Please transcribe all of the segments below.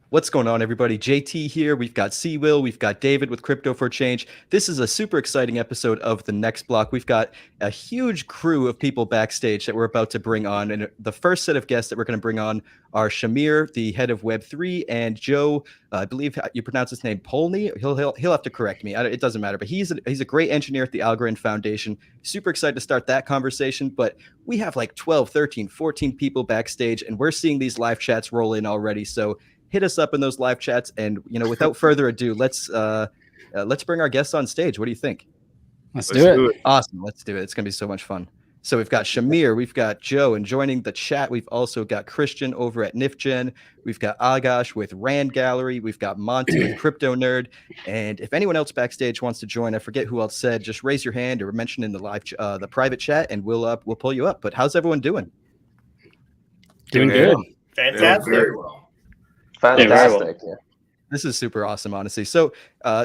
What's going on, everybody? JT here. We've got C-Will. We've got David with Crypto for Change. This is a super exciting episode of The Next Block. We've got a huge crew of people backstage that we're about to bring on. And the first set of guests that we're going to bring on are Shamir, the head of Web3, and Joe, I believe you pronounce his name Polney. He'll have to correct me. It doesn't matter. But he's a great engineer at the Algorand Foundation. Super excited to start that conversation. But we have like 12, 13, 14 people backstage, and we're seeing these live chats roll in already. So hit us up in those live chats, and without further ado, let's bring our guests on stage. What do you think? Let's do it. Awesome, let's do it. It's gonna be so much fun. So we've got Shamir, we've got Joe, and joining the chat, we've also got Christian over at NifGen. We've got Agash with Rand Gallery. We've got Monty with Crypto Nerd. And if anyone else backstage wants to join, I forget who else said, just raise your hand or mention in the live, the private chat, and we'll pull you up. But how's everyone doing? Doing good. Fantastic. Very well. Fantastic. Yeah. This is super awesome, honestly. So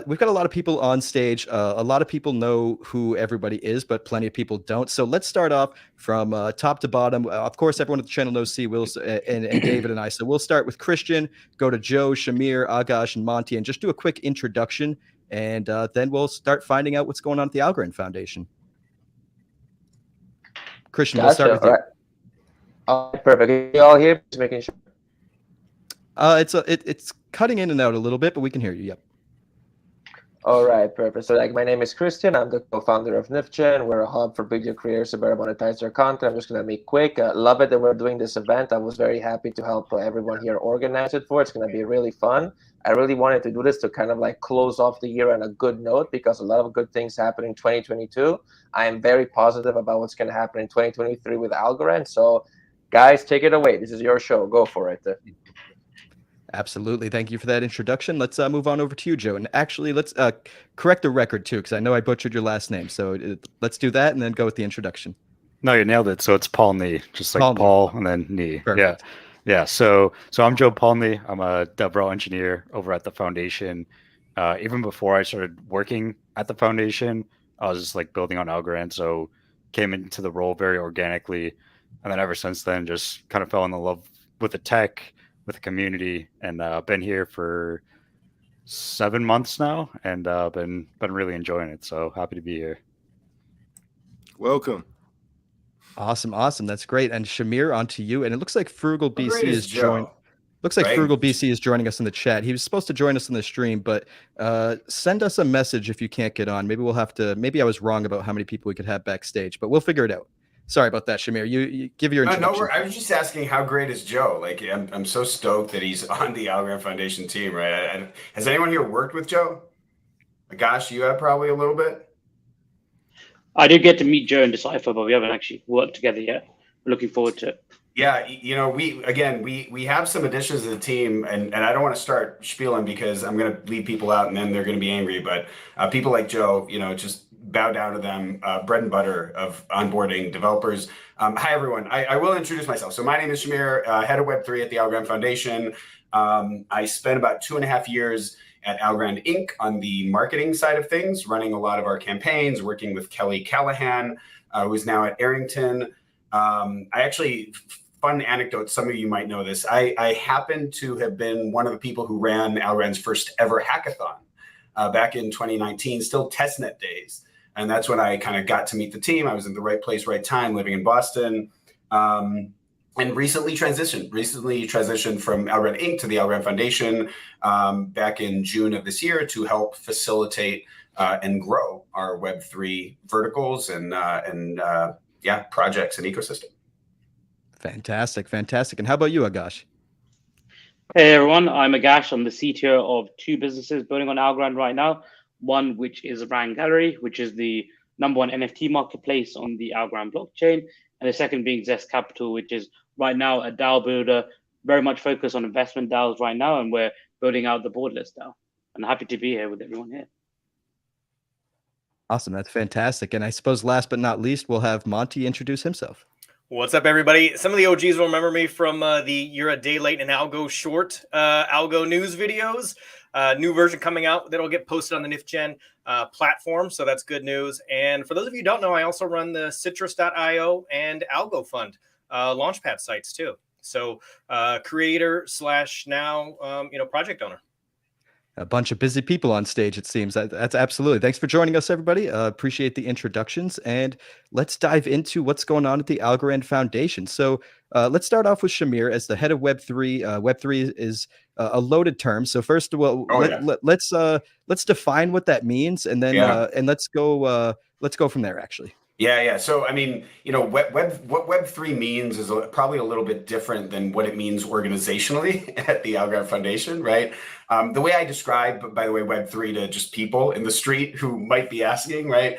we've got a lot of people on stage. A lot of people know who everybody is, but plenty of people don't. So let's start off from top to bottom. Of course, everyone at the channel knows C-Will and David and I. So we'll start with Christian, go to Joe, Shamir, Agash, and Monty, and just do a quick introduction. And then we'll start finding out what's going on at the Algorand Foundation. Christian, we'll start with you. All right, perfect. You all here? Just making sure. It's cutting in and out a little bit, but we can hear you. Yep. All right, perfect. So my name is Christian. I'm the co-founder of NifGen. We're a hub for video creators to better monetize their content. I'm just going to be quick. Love it that we're doing this event. I was very happy to help everyone here organize it for. It's going to be really fun. I really wanted to do this to kind of close off the year on a good note, because a lot of good things happen in 2022. I am very positive about what's going to happen in 2023 with Algorand. So guys, take it away. This is your show. Go for it. Absolutely. Thank you for that introduction. Let's move on over to you, Joe. And actually, let's correct the record, too, because I know I butchered your last name. So let's do that and then go with the introduction. No, you nailed it. So it's Polney, just like Paul and then Knee. Perfect. Yeah. So I'm Joe Polney. I'm a DevRel engineer over at the foundation. Even before I started working at the foundation, I was just building on Algorand. So came into the role very organically. And then ever since then, just kind of fell in love with the tech, with the community, and been here for 7 months now, and been really enjoying it. So happy to be here. Welcome. Awesome. That's great. And Shamir, on to you. And it looks like Frugal BC is joining. Looks like right? Frugal BC is joining us in the chat. He was supposed to join us in the stream, but send us a message if you can't get on. Maybe we'll have to. Maybe I was wrong about how many people we could have backstage, but we'll figure it out. Sorry about that, Shamir. You give your introduction. No, I was just asking how great is Joe? I'm so stoked that he's on the Algorand Foundation team, right? Has anyone here worked with Joe? Gosh, you have probably a little bit. I did get to meet Joe and Decipher, but we haven't actually worked together yet. We're looking forward to it. Yeah, we have some additions to the team, and I don't want to start spieling because I'm going to leave people out and then they're going to be angry. But people like Joe, just bow down to them. Bread and butter of onboarding developers. Hi, everyone. I will introduce myself. So my name is Shamir, head of Web3 at the Algorand Foundation. I spent about 2.5 years at Algorand Inc. on the marketing side of things, running a lot of our campaigns, working with Kelly Callahan, who is now at Arrington. Fun anecdote, some of you might know this. I happen to have been one of the people who ran Algorand's first ever hackathon back in 2019, still testnet days. And that's when I kind of got to meet the team. I was in the right place, right time, living in Boston, and recently transitioned from Algorand Inc. to the Algorand Foundation back in June of this year to help facilitate and grow our Web3 verticals and projects and ecosystem. Fantastic. And how about you, Agash? Hey, everyone. I'm Agash. I'm the CTO of 2 businesses building on Algorand right now. One, which is Rand Gallery, which is the #1 NFT marketplace on the Algorand blockchain. And the second being Zest Capital, which is right now a DAO builder, very much focused on investment DAOs right now. And we're building out the board list DAO. I'm happy to be here with everyone here. Awesome. That's fantastic. And I suppose last but not least, we'll have Monty introduce himself. What's up, everybody? Some of the OGs will remember me from the You're a Day Late in Algo short Algo news videos. New version coming out that'll get posted on the NifGen platform, so that's good news. And for those of you who don't know, I also run the Citrus.io and Algo Fund launchpad sites too. So creator / now project owner. A bunch of busy people on stage, it seems. That's absolutely. Thanks for joining us, everybody. Appreciate the introductions, and let's dive into what's going on at the Algorand Foundation. So let's start off with Shamir as the head of Web3. Web3 is a loaded term. So first of all, let's define what that means, and then and let's go from there. Actually. Yeah. So, I mean, what Web3 means is probably a little bit different than what it means organizationally at the Algorand Foundation, right? The way I describe, by the way, Web3 to just people in the street who might be asking, right,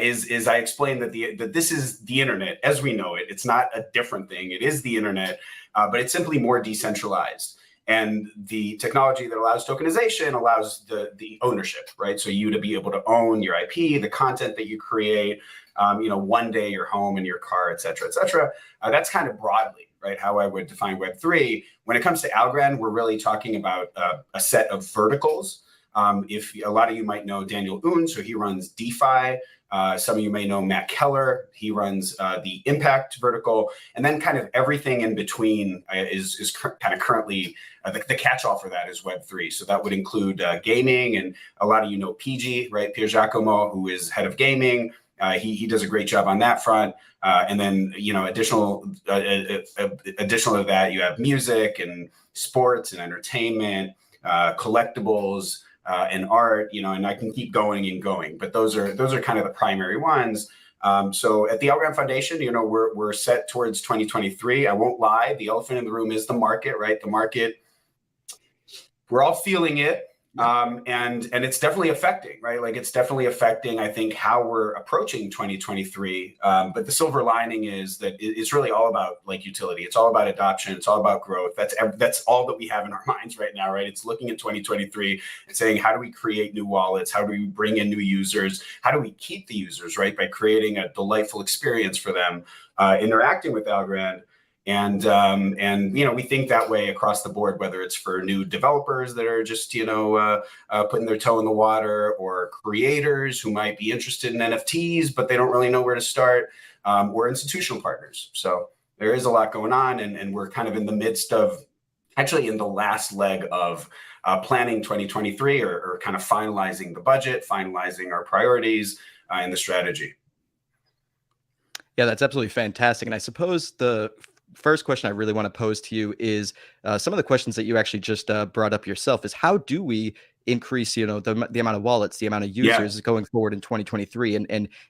is I explain that this is the internet as we know it. It's not a different thing. It is the internet, but it's simply more decentralized. And the technology that allows tokenization allows the ownership, right? So you to be able to own your IP, the content that you create, one day your home and your car, et cetera, et cetera. That's kind of broadly, right, how I would define Web3. When it comes to Algorand, we're really talking about a set of verticals. If a lot of you might know Daniel Oon, so he runs DeFi. Some of you may know Matt Keller. He runs the impact vertical, and then kind of everything in between is kind of currently the catch-all for that is Web3. So that would include gaming, and a lot of you know PG, right? Pier Giacomo, who is head of gaming. He does a great job on that front. And then, additional to that, you have music and sports and entertainment, collectibles, and art, and I can keep going and going, but those are kind of the primary ones. So at the Algorand Foundation, we're set towards 2023. I won't lie. The elephant in the room is the market, right? The market, we're all feeling it. And it's definitely affecting, right? Like it's definitely affecting, I think, how we're approaching 2023. But the silver lining is that it's really all about like utility. It's all about adoption. It's all about growth. That's all that we have in our minds right now, right? It's looking at 2023 and saying, how do we create new wallets? How do we bring in new users? How do we keep the users, right? By creating a delightful experience for them, interacting with Algorand. And we think that way across the board, whether it's for new developers that are just, putting their toe in the water, or creators who might be interested in NFTs, but they don't really know where to start, or institutional partners. So there is a lot going on, and we're kind of in the midst of, actually in the last leg of planning 2023, or kind of finalizing the budget, finalizing our priorities and the strategy. Yeah, that's absolutely fantastic. And I suppose the first question I really want to pose to you is some of the questions that you actually just brought up yourself is how do we increase, the amount of wallets, the amount of users going forward in 2023,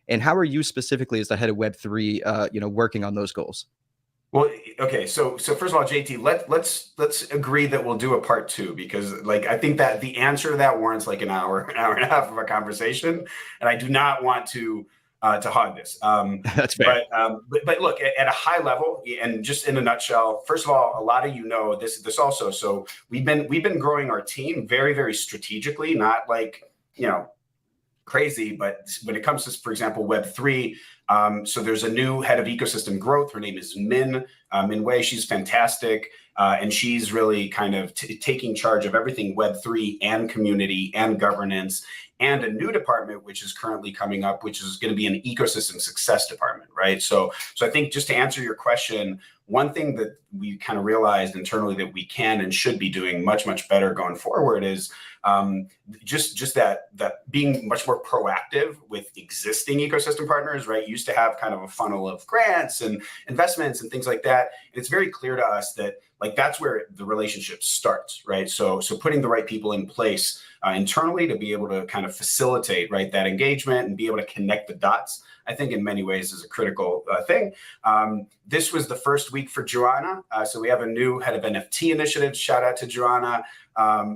and how are you specifically as the head of Web3, working on those goals? Well, okay. So first of all, JT, let's agree that we'll do a part 2, because I think that the answer to that warrants like an hour and a half of a conversation, and I do not want to hog this. That's fair. But look, at a high level, and just in a nutshell, first of all, a lot of this also. So we've been growing our team very, very strategically, not crazy, but when it comes to, for example, Web3, so there's a new head of ecosystem growth. Her name is Min Wei. She's fantastic. And she's really kind of taking charge of everything Web3 and community and governance, and a new department, which is currently coming up, which is going to be an ecosystem success department, right? So I think, just to answer your question, one thing that we kind of realized internally that we can and should be doing much, much better going forward is just that being much more proactive with existing ecosystem partners, right? You used to have kind of a funnel of grants and investments and things like that. And it's very clear to us that that's where the relationship starts, right? So putting the right people in place internally to be able to kind of facilitate, right, that engagement and be able to connect the dots, I think in many ways is a critical thing. This was the first week for Joanna. So we have a new head of NFT initiatives. Shout out to Joanna.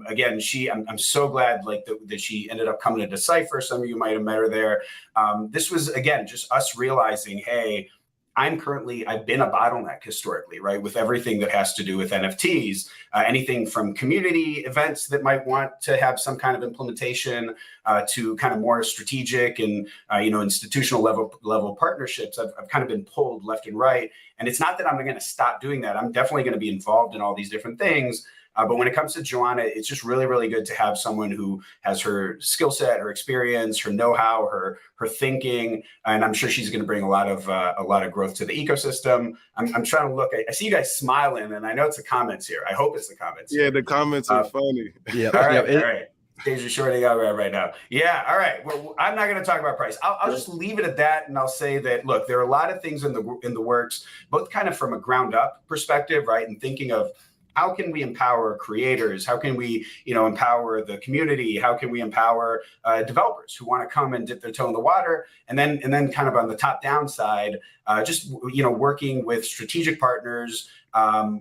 Again, I'm so glad that she ended up coming to Decipher. Some of you might have met her there. This was, again, just us realizing, hey, I've been a bottleneck historically, right, with everything that has to do with NFTs. anything from community events that might want to have some kind of implementation to kind of more strategic and institutional level partnerships. I've kind of been pulled left and right, and it's not that I'm going to stop doing that. I'm definitely going to be involved in all these different things. But when it comes to Joanna, it's just really, really good to have someone who has her skill set, her experience, her know-how, her thinking, and I'm sure she's going to bring a lot of growth to the ecosystem. I'm trying to look. I see you guys smiling, and I know it's the comments here. I hope it's the comments. Yeah, the comments are funny. Yeah. All right. Stage is shorting out right now. Yeah. All right. Well, I'm not going to talk about price. I'll just leave it at that, and I'll say that look, there are a lot of things in the works, both kind of from a ground up perspective, right, and thinking of how can we empower creators? How can we, empower the community? How can we empower developers who want to come and dip their toe in the water? And then kind of on the top down side, just working with strategic partners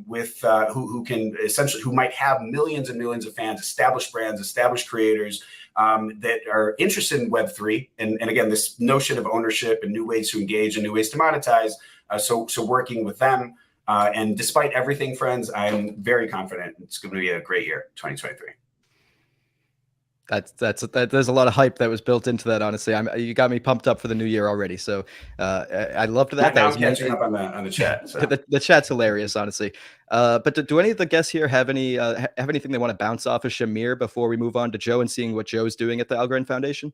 with who might have millions and millions of fans, established brands, established creators that are interested in Web3. And again, this notion of ownership and new ways to engage and new ways to monetize. So working with them. And despite everything, friends, I'm very confident it's going to be a great year, 2023. There's a lot of hype that was built into that. Honestly, you got me pumped up for the new year already. So I loved that. Now I'm catching up on the chat. So. the chat's hilarious, honestly. But do any of the guests here have anything they want to bounce off of Shamir before we move on to Joe and seeing what Joe's doing at the Algorand Foundation?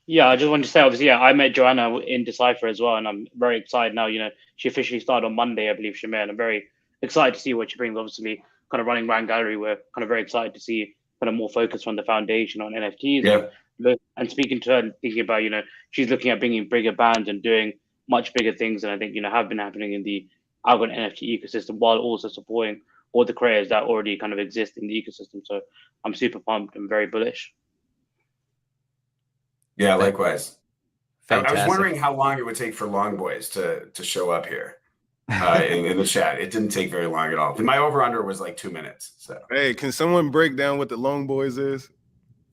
Yeah, I just wanted to say, obviously, I met Joanna in Decipher as well, and I'm very excited now. She officially started on Monday, I believe, Shamir, and I'm very excited to see what she brings. Obviously, kind of running Brand Gallery, we're kind of very excited to see kind of more focus from the foundation on NFTs. Yeah. And speaking to her and thinking about, she's looking at bringing bigger bands and doing much bigger things than I think, have been happening in the Algorand NFT ecosystem, while also supporting all the creators that already kind of exist in the ecosystem. So I'm super pumped and very bullish. Yeah, likewise. Fantastic. I was wondering how long it would take for Long Boys to show up here in the chat. It didn't take very long at all. My over-under was like 2 minutes. So hey, can someone break down what the Long Boys is,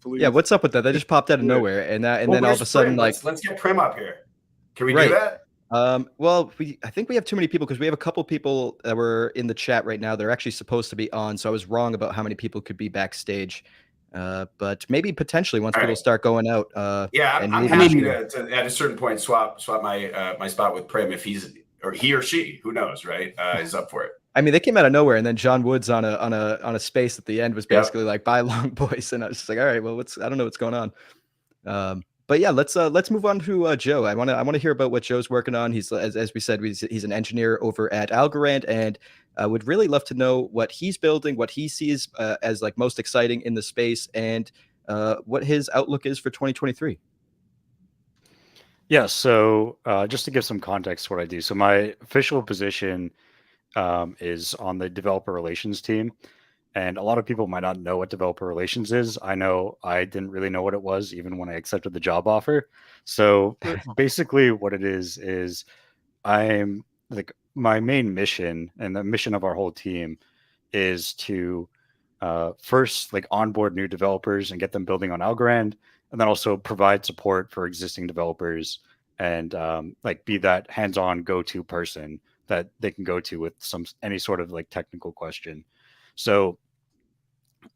please? Yeah, what's up with that? They just popped out of nowhere, and then all of a sudden, Prim? like, let's get Prim up here. Can we do that? Well, I think we have too many people because we have a couple people that were in the chat right now. They're actually supposed to be on, so I was wrong about how many people could be backstage. But maybe potentially once people start going out. Yeah, I'm happy to at a certain point swap my spot with Prim if he or she, who knows, right, is up for it. I mean, they came out of nowhere, and then John Woods on a space at the end was basically like, "Bye, Long Boys," and I was just like, "All right, well, I don't know what's going on." But yeah, let's move on to Joe. I want to hear about what Joe's working on. He's as we said, he's an engineer over at Algorand, and would really love to know what he's building, what he sees as like most exciting in the space, and what his outlook is for 2023. Yeah, so just to give some context to what I do. So my official position is on the developer relations team. And a lot of people might not know what developer relations is. I know I didn't really know what it was even when I accepted the job offer. So basically what it is I'm like, my main mission and the mission of our whole team is to first like onboard new developers and get them building on Algorand, and then also provide support for existing developers and like be that hands-on go-to person that they can go to with any sort of like technical question. So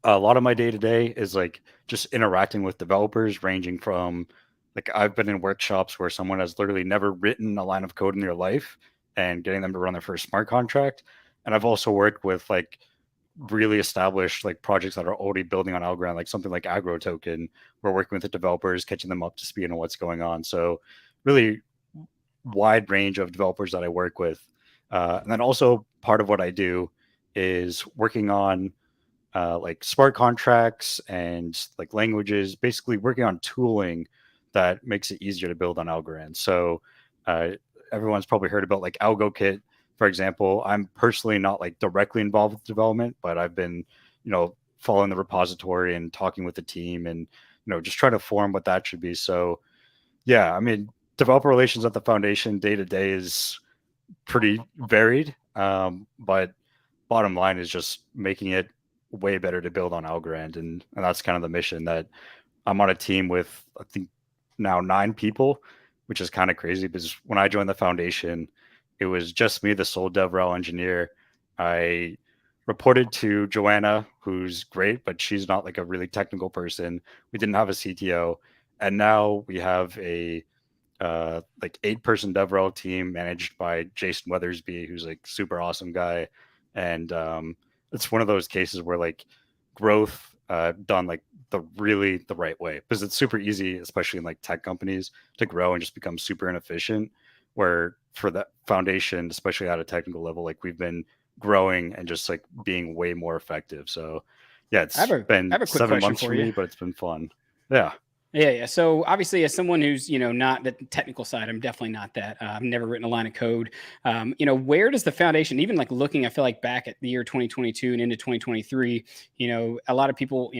a lot of my day-to-day is like just interacting with developers, ranging from like I've been in workshops where someone has literally never written a line of code in their life and getting them to run their first smart contract. And I've also worked with like really established like projects that are already building on Algorand, like something like Agro Token. We're working with the developers, catching them up to speed on what's going on. So really wide range of developers that I work with. And then also part of what I do is working on like smart contracts and like languages, basically working on tooling that makes it easier to build on Algorand. So everyone's probably heard about like ALGO Kit, for example. I'm personally not like directly involved with development, but I've been, following the repository and talking with the team and, just trying to form what that should be. So yeah, I mean, developer relations at the foundation day to day is pretty varied. But bottom line is just making it way better to build on Algorand. And that's kind of the mission that I'm on a team with, I think now 9 people, which is kind of crazy because when I joined the foundation, it was just me, the sole DevRel engineer. I reported to Joanna, who's great, but she's not like a really technical person. We didn't have a CTO, and now we have a like 8-person DevRel team managed by Jason Weathersby, who's like super awesome guy. And it's one of those cases where like growth done like the right way, because it's super easy, especially in like tech companies, to grow and just become super inefficient. Where for that foundation, especially at a technical level, like we've been growing and just like being way more effective. So yeah, it's been I have a quick 7 question months for for you. me, but it's been fun. Yeah. Yeah. So obviously, as someone who's not the technical side, I'm definitely not that. I've never written a line of code. Where does the foundation, even like looking, I feel like back at the year 2022 and into 2023, a lot of people,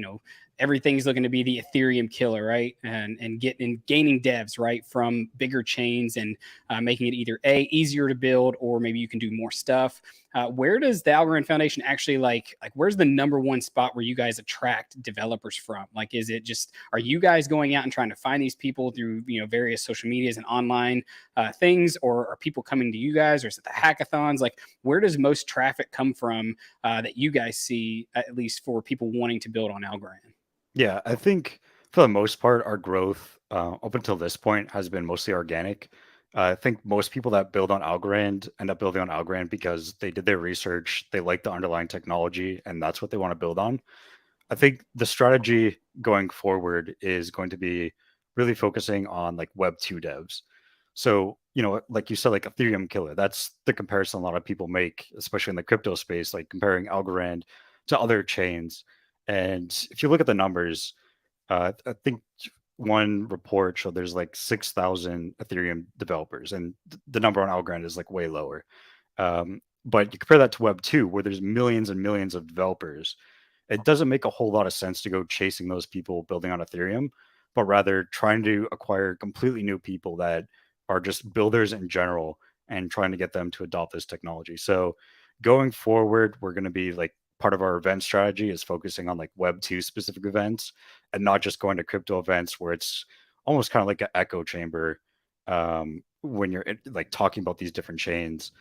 everything's looking to be the Ethereum killer, right? And gaining devs, right, from bigger chains and making it either easier to build, or maybe you can do more stuff. Where does the Algorand Foundation actually like where's the number one spot where you guys attract developers from? Like, is it just, are you guys going out and trying to find these people through various social medias and online things, or are people coming to you guys, or is it the hackathons? Like, where does most traffic come from that you guys see, at least for people wanting to build on Algorand? Yeah, I think for the most part, our growth up until this point has been mostly organic. I think most people that build on Algorand end up building on Algorand because they did their research, they like the underlying technology, and that's what they want to build on. I think the strategy going forward is going to be really focusing on like Web 2 devs. So, like you said, like Ethereum killer, that's the comparison a lot of people make, especially in the crypto space, like comparing Algorand to other chains. And if you look at the numbers, I think one report showed there's like 6,000 Ethereum developers, and the number on Algorand is like way lower. But you compare that to Web 2, where there's millions and millions of developers. It doesn't make a whole lot of sense to go chasing those people building on Ethereum, but rather trying to acquire completely new people that are just builders in general and trying to get them to adopt this technology. So going forward, we're going to be like, part of our event strategy is focusing on like Web 2 specific events, and not just going to crypto events where it's almost kind of like an echo chamber when you're like talking about these different chains.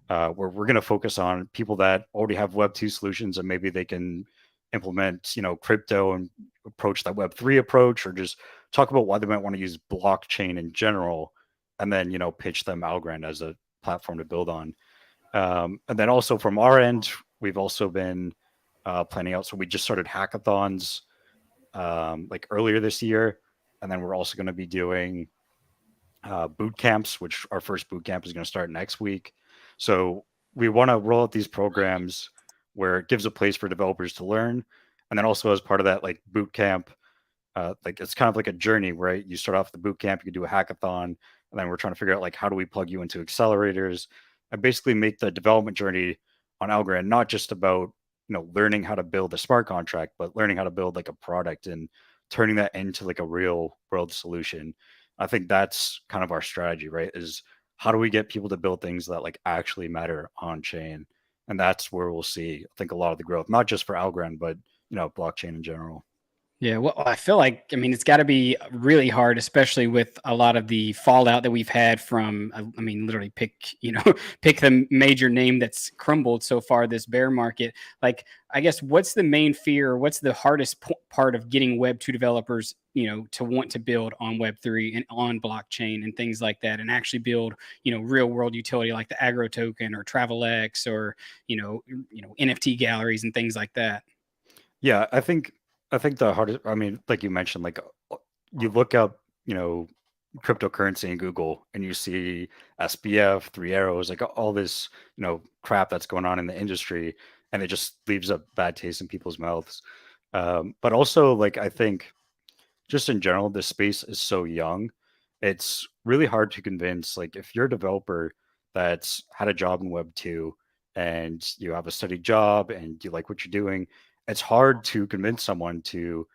Where we're going to focus on people that already have Web 2 solutions, and maybe they can implement, crypto and approach that Web 3 approach, or just talk about why they might want to use blockchain in general, and then, pitch them Algorand as a platform to build on. And then also from our end, we've also been planning out. So we just started hackathons like earlier this year. And then we're also going to be doing boot camps, which our first boot camp is going to start next week. So we want to roll out these programs where it gives a place for developers to learn. And then also as part of that, like boot camp, like it's kind of like a journey, right? You start off the boot camp, you can do a hackathon, and then we're trying to figure out like, how do we plug you into accelerators and basically make the development journey on Algorand not just about learning how to build a smart contract, but learning how to build like a product and turning that into like a real world solution. I think that's kind of our strategy, right? Is how do we get people to build things that like actually matter on chain? And that's where we'll see, I think, a lot of the growth, not just for Algorand, but blockchain in general. Yeah, well, I feel like, it's got to be really hard, especially with a lot of the fallout that we've had from, literally pick the major name that's crumbled so far this bear market. Like, I guess, what's the main fear? What's the hardest part of getting Web 2 developers, to want to build on Web 3 and on blockchain and things like that, and actually build, real world utility like the Agro token or TravelX or, NFT galleries and things like that? Yeah, I think the hardest, like you mentioned, like you look up, cryptocurrency in Google and you see SBF, Three Arrows, like all this, crap that's going on in the industry, and it just leaves a bad taste in people's mouths. But also, like, I think just in general, this space is so young. It's really hard to convince, like, if you're a developer that's had a job in Web 2 and you have a steady job and you like what you're doing, it's hard to convince someone to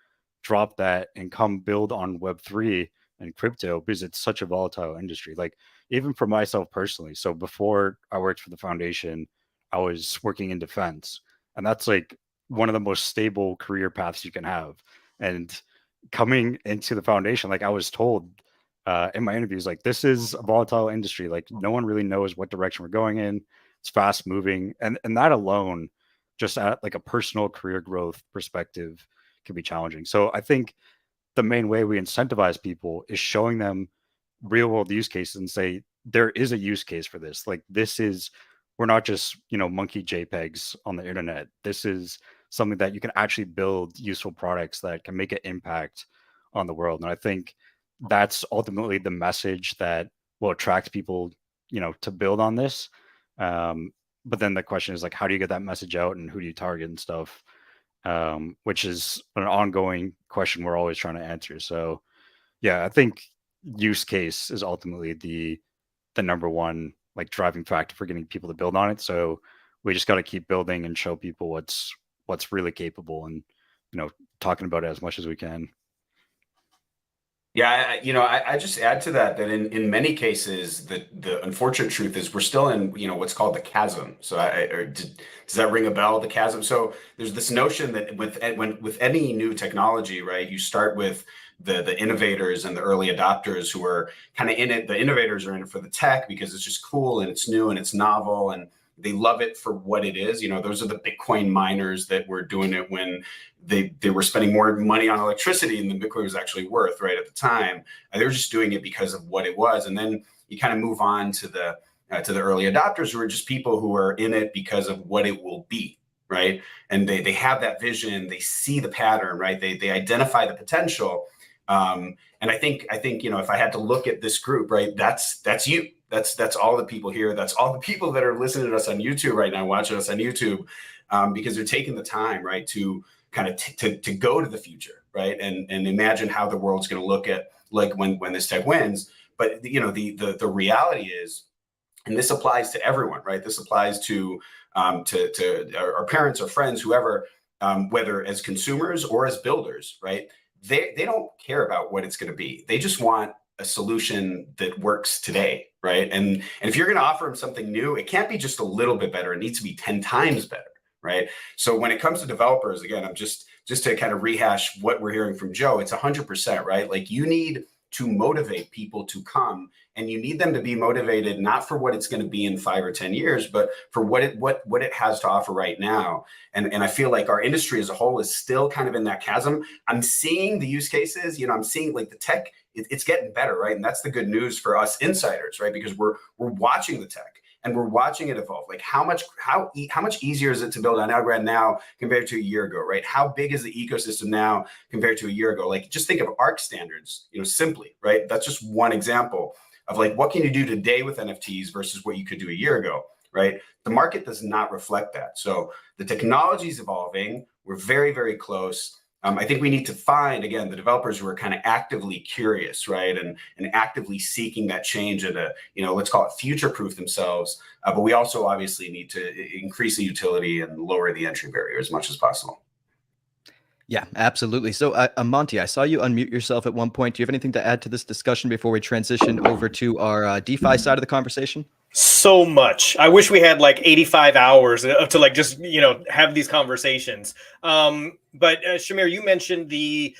drop that and come build on Web 3 and crypto, because it's such a volatile industry. Like, even for myself personally. So before I worked for the foundation, I was working in defense, and that's like one of the most stable career paths you can have. And coming into the foundation, like I was told in my interviews, like, this is a volatile industry. Like, no one really knows what direction we're going in. It's fast moving, and that alone, just at like a personal career growth perspective, can be challenging. So I think the main way we incentivize people is showing them real world use cases and say there is a use case for this. Like this is, we're not just, you know, monkey JPEGs on the internet. This is something that you can actually build useful products that can make an impact on the world. And I think that's ultimately the message that will attract people, you know, to build on this. But then the question is like, how do you get that message out and who do you target and stuff? Which is an ongoing question we're always trying to answer. So yeah, I think use case is ultimately the number one like driving factor for getting people to build on it. So we just got to keep building and show people what's really capable, and you know, talking about it as much as we can. Yeah, I just add to that in many cases, the unfortunate truth is we're still in, you know, what's called the chasm. So does that ring a bell, the chasm? So there's this notion that with any new technology, right, you start with the innovators and the early adopters who are kind of in it. The innovators are in it for the tech because it's just cool and it's new and it's novel and they love it for what it is. You know, those are the Bitcoin miners that were doing it when they were spending more money on electricity than Bitcoin was actually worth, right, at the time. They were just doing it because of what it was. And then you kind of move on to the early adopters, who are just people who are in it because of what it will be, right? And they have that vision, they see the pattern, right? They identify the potential. And I think, you know, if I had to look at this group, right, that's you. That's all the people here. That's all the people that are listening to us on YouTube right now, watching us on YouTube, because they're taking the time, right, to kind of to go to the future, right, and imagine how the world's going to look at like when this tech wins. But you know, the reality is, and this applies to everyone, right? This applies to our parents or friends, whoever, whether as consumers or as builders, right? They don't care about what it's going to be. They just want a solution that works today, right? And if you're going to offer them something new, it can't be just a little bit better. It needs to be 10 times better, right? So when it comes to developers, again, I'm just to kind of rehash what we're hearing from Joe, it's 100%, right? Like you need to motivate people to come, and you need them to be motivated not for what it's going to be in 5 or 10 years, but for what it has to offer right now. And I feel like our industry as a whole is still kind of in that chasm. I'm seeing the use cases, you know, I'm seeing like the tech, it's getting better, right? And that's the good news for us insiders, right? Because we're watching the tech and we're watching it evolve. Like how much easier is it to build on Algorand now compared to a year ago, right? How big is the ecosystem now compared to a year ago? Like just think of ARC standards, you know, simply, right? That's just one example of like, what can you do today with NFTs versus what you could do a year ago, right? The market does not reflect that. So the technology is evolving. We're very, very close. I think we need to find, again, the developers who are kind of actively curious, right? And actively seeking that change at a, you know, let's call it future-proof themselves. But we also obviously need to increase the utility and lower the entry barrier as much as possible. Yeah, absolutely. So, Monty, I saw you unmute yourself at one point. Do you have anything to add to this discussion before we transition over to our DeFi side of the conversation? So much. I wish we had like 85 hours to like just, you know, have these conversations. But Shamir, you mentioned the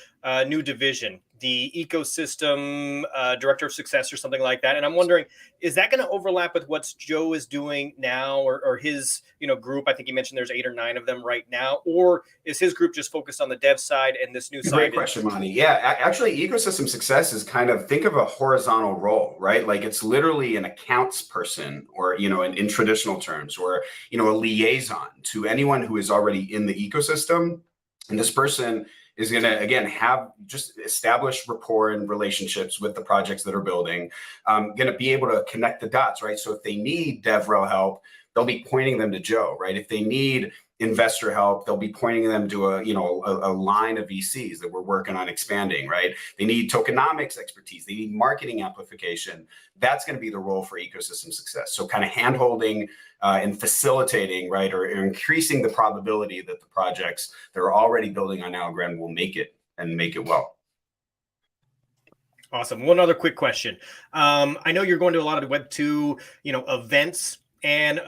new division, the ecosystem director of success or something like that. And I'm wondering, is that going to overlap with what Joe is doing now, or his, you know, group? I think he mentioned there's 8 or 9 of them right now. Or is his group just focused on the dev side and this new side? Great question, Monty. Yeah, actually, ecosystem success is kind of, think of a horizontal role, right? Like it's literally an accounts person, or, you know, in traditional terms, or, you know, a liaison to anyone who is already in the ecosystem. And this person is going to, again, have just established rapport and relationships with the projects that are building, going to be able to connect the dots, right? So if they need DevRel help, they'll be pointing them to Joe, right? If they need investor help, they'll be pointing them to a line of VCs that we're working on expanding, right? They need tokenomics expertise. They need marketing amplification. That's going to be the role for ecosystem success. So kind of hand-holding and facilitating, right, or increasing the probability that the projects that are already building on Algorand will make it, and make it well. Awesome. One other quick question. I know you're going to a lot of Web2, you know, events. and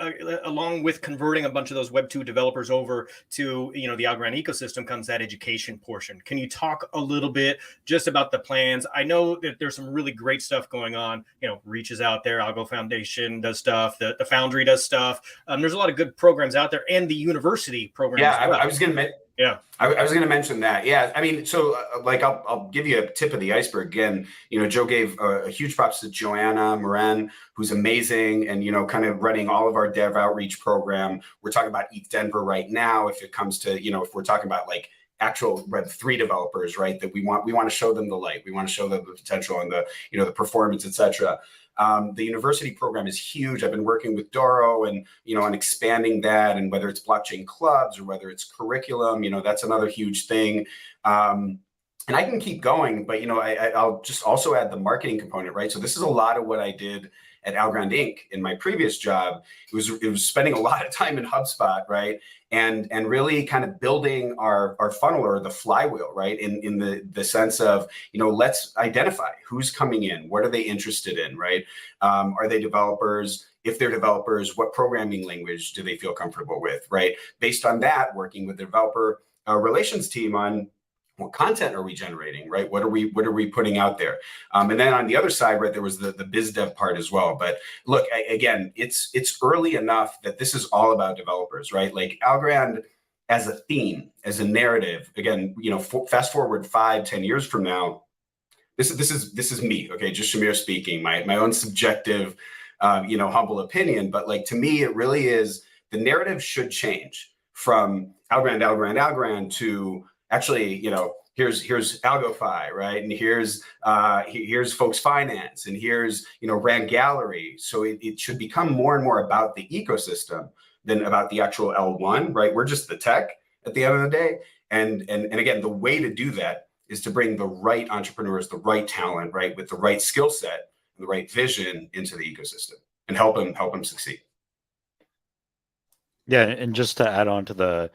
along with converting a bunch of those Web 2 developers over to the Algorand ecosystem comes that education portion. Can you talk a little bit just about the plans? I know that there's some really great stuff going on. Reach is out there, Algo Foundation does stuff, the Foundry does stuff. There's a lot of good programs out there, and the university program. Yeah, well. I was going to Yeah, I was going to mention that. Yeah, I mean, so I'll give you a tip of the iceberg again. Joe gave a huge props to Joanna Moran, who's amazing, and kind of running all of our dev outreach program. We're talking about ETH Denver right now. If it comes to if we're talking about like actual Web3 developers, right? That we want to show them the light. We want to show them the potential and the the performance, etc. The university program is huge. I've been working with Doro and, on expanding that, and whether it's blockchain clubs or whether it's curriculum, that's another huge thing. And I can keep going, but, I'll just also add the marketing component, right? So this is a lot of what I did at Algorand Inc. in my previous job. It was spending a lot of time in HubSpot, right? And really kind of building our funnel, or the flywheel, right? In the sense of, let's identify who's coming in, what are they interested in, right? Are they developers? If they're developers, what programming language do they feel comfortable with, right? Based on that, working with the developer relations team on what content are we generating, right? What are we putting out there? And then on the other side, right, there was the biz dev part as well. But look, again, it's early enough that this is all about developers, right? Like Algorand as a theme, as a narrative. Again, fast forward 5-10 years from now, this is me, okay? Just Shamir speaking, my own subjective, humble opinion. But like, to me, it really is, the narrative should change from Algorand to actually, here's AlgoFi, right? And here's folks finance, and here's, Rand Gallery. So it should become more and more about the ecosystem than about the actual L1, right? We're just the tech at the end of the day. And again, the way to do that is to bring the right entrepreneurs, the right talent, right, with the right skill set and the right vision into the ecosystem, and help them succeed. Yeah, and just to add on to the,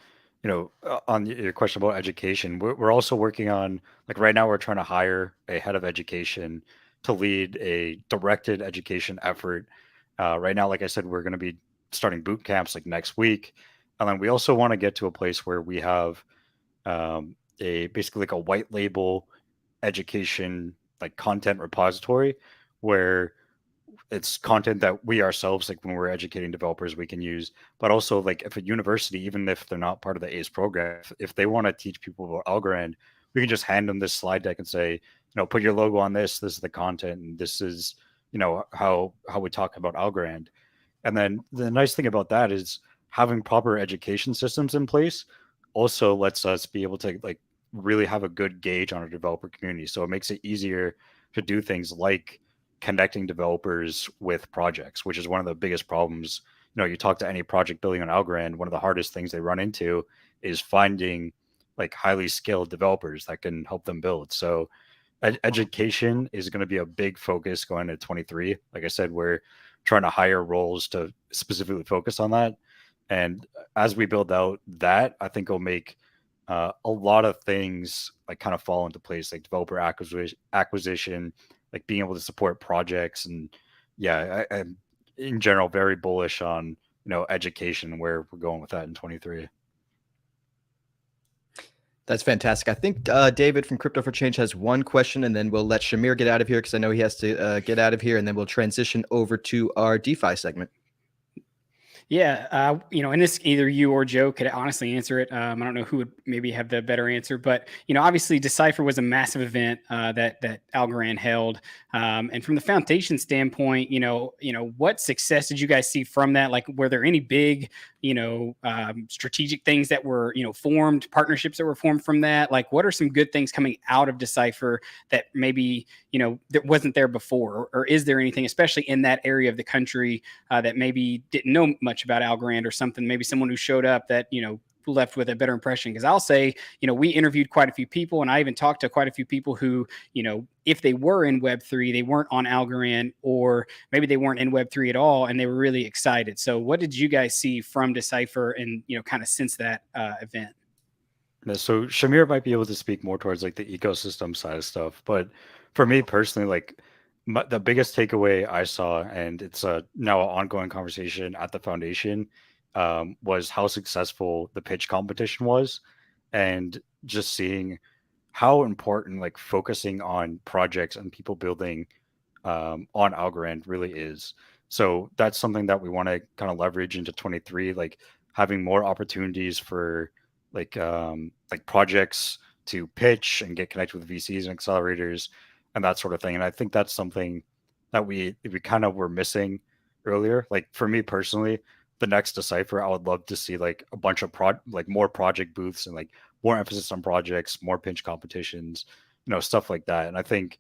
on your question about education, we're also working on, like, right now we're trying to hire a head of education to lead a directed education effort. Right now, like I said, we're going to be starting boot camps like next week, and then we also want to get to a place where we have basically like a white label education, like, content repository, where it's content that we ourselves, like when we're educating developers, we can use. But also, like, if a university, even if they're not part of the ACE program, if they want to teach people about Algorand, we can just hand them this slide deck and say, put your logo on this is the content, and this is, how we talk about Algorand. And then the nice thing about that is having proper education systems in place also lets us be able to, like, really have a good gauge on our developer community. So it makes it easier to do things like connecting developers with projects, which is one of the biggest problems. You talk to any project building on Algorand, one of the hardest things they run into is finding, like, highly skilled developers that can help them build. So education is going to be a big focus going into 23. Like I said, we're trying to hire roles to specifically focus on that. And as we build out that, I think it'll make a lot of things, like, kind of fall into place, like developer acquisition, like being able to support projects. And yeah, I'm in general very bullish on, education and where we're going with that in 23. That's fantastic. I think David from Crypto for Change has one question, and then we'll let Shamir get out of here because I know he has to get out of here, and then we'll transition over to our DeFi segment. Yeah, and this, either you or Joe could honestly answer it. I don't know who would maybe have the better answer, but obviously Decipher was a massive event that Algorand held, and from the foundation standpoint, what success did you guys see from that? Like, were there any big, strategic things that were formed, partnerships that were formed from that? Like, what are some good things coming out of Decipher that maybe that wasn't there before, or is there anything, especially in that area of the country, that maybe didn't know much about Algorand or something? Maybe someone who showed up that left with a better impression. Because I'll say, we interviewed quite a few people, and I even talked to quite a few people who, if they were in Web3, they weren't on Algorand, or maybe they weren't in Web3 at all, and they were really excited. So what did you guys see from Decipher and, kind of since that event? So Shamir might be able to speak more towards, like, the ecosystem side of stuff. But for me personally, like, the biggest takeaway I saw, and it's now an ongoing conversation at the foundation, was how successful the pitch competition was, and just seeing how important like focusing on projects and people building on Algorand really is. So that's something that we want to kind of leverage into 23, like having more opportunities for like projects to pitch and get connected with VCs and accelerators and that sort of thing. And I think that's something that we kind of were missing earlier. Like for me personally, the next Decipher, I would love to see like a bunch of more project booths and like more emphasis on projects, more pitch competitions, stuff like that. And I think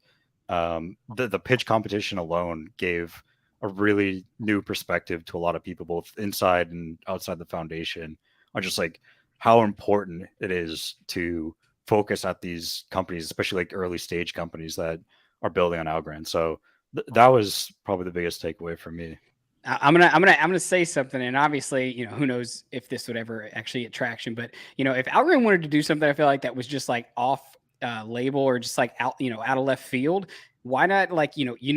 the pitch competition alone gave a really new perspective to a lot of people, both inside and outside the foundation, on just like how important it is to focus at these companies, especially like early stage companies that are building on Algorand. So that was probably the biggest takeaway for me. I'm gonna say something, and obviously, who knows if this would ever actually get traction. But if Algorand wanted to do something, I feel like that was just like off label or just like out of left field. Why not, like,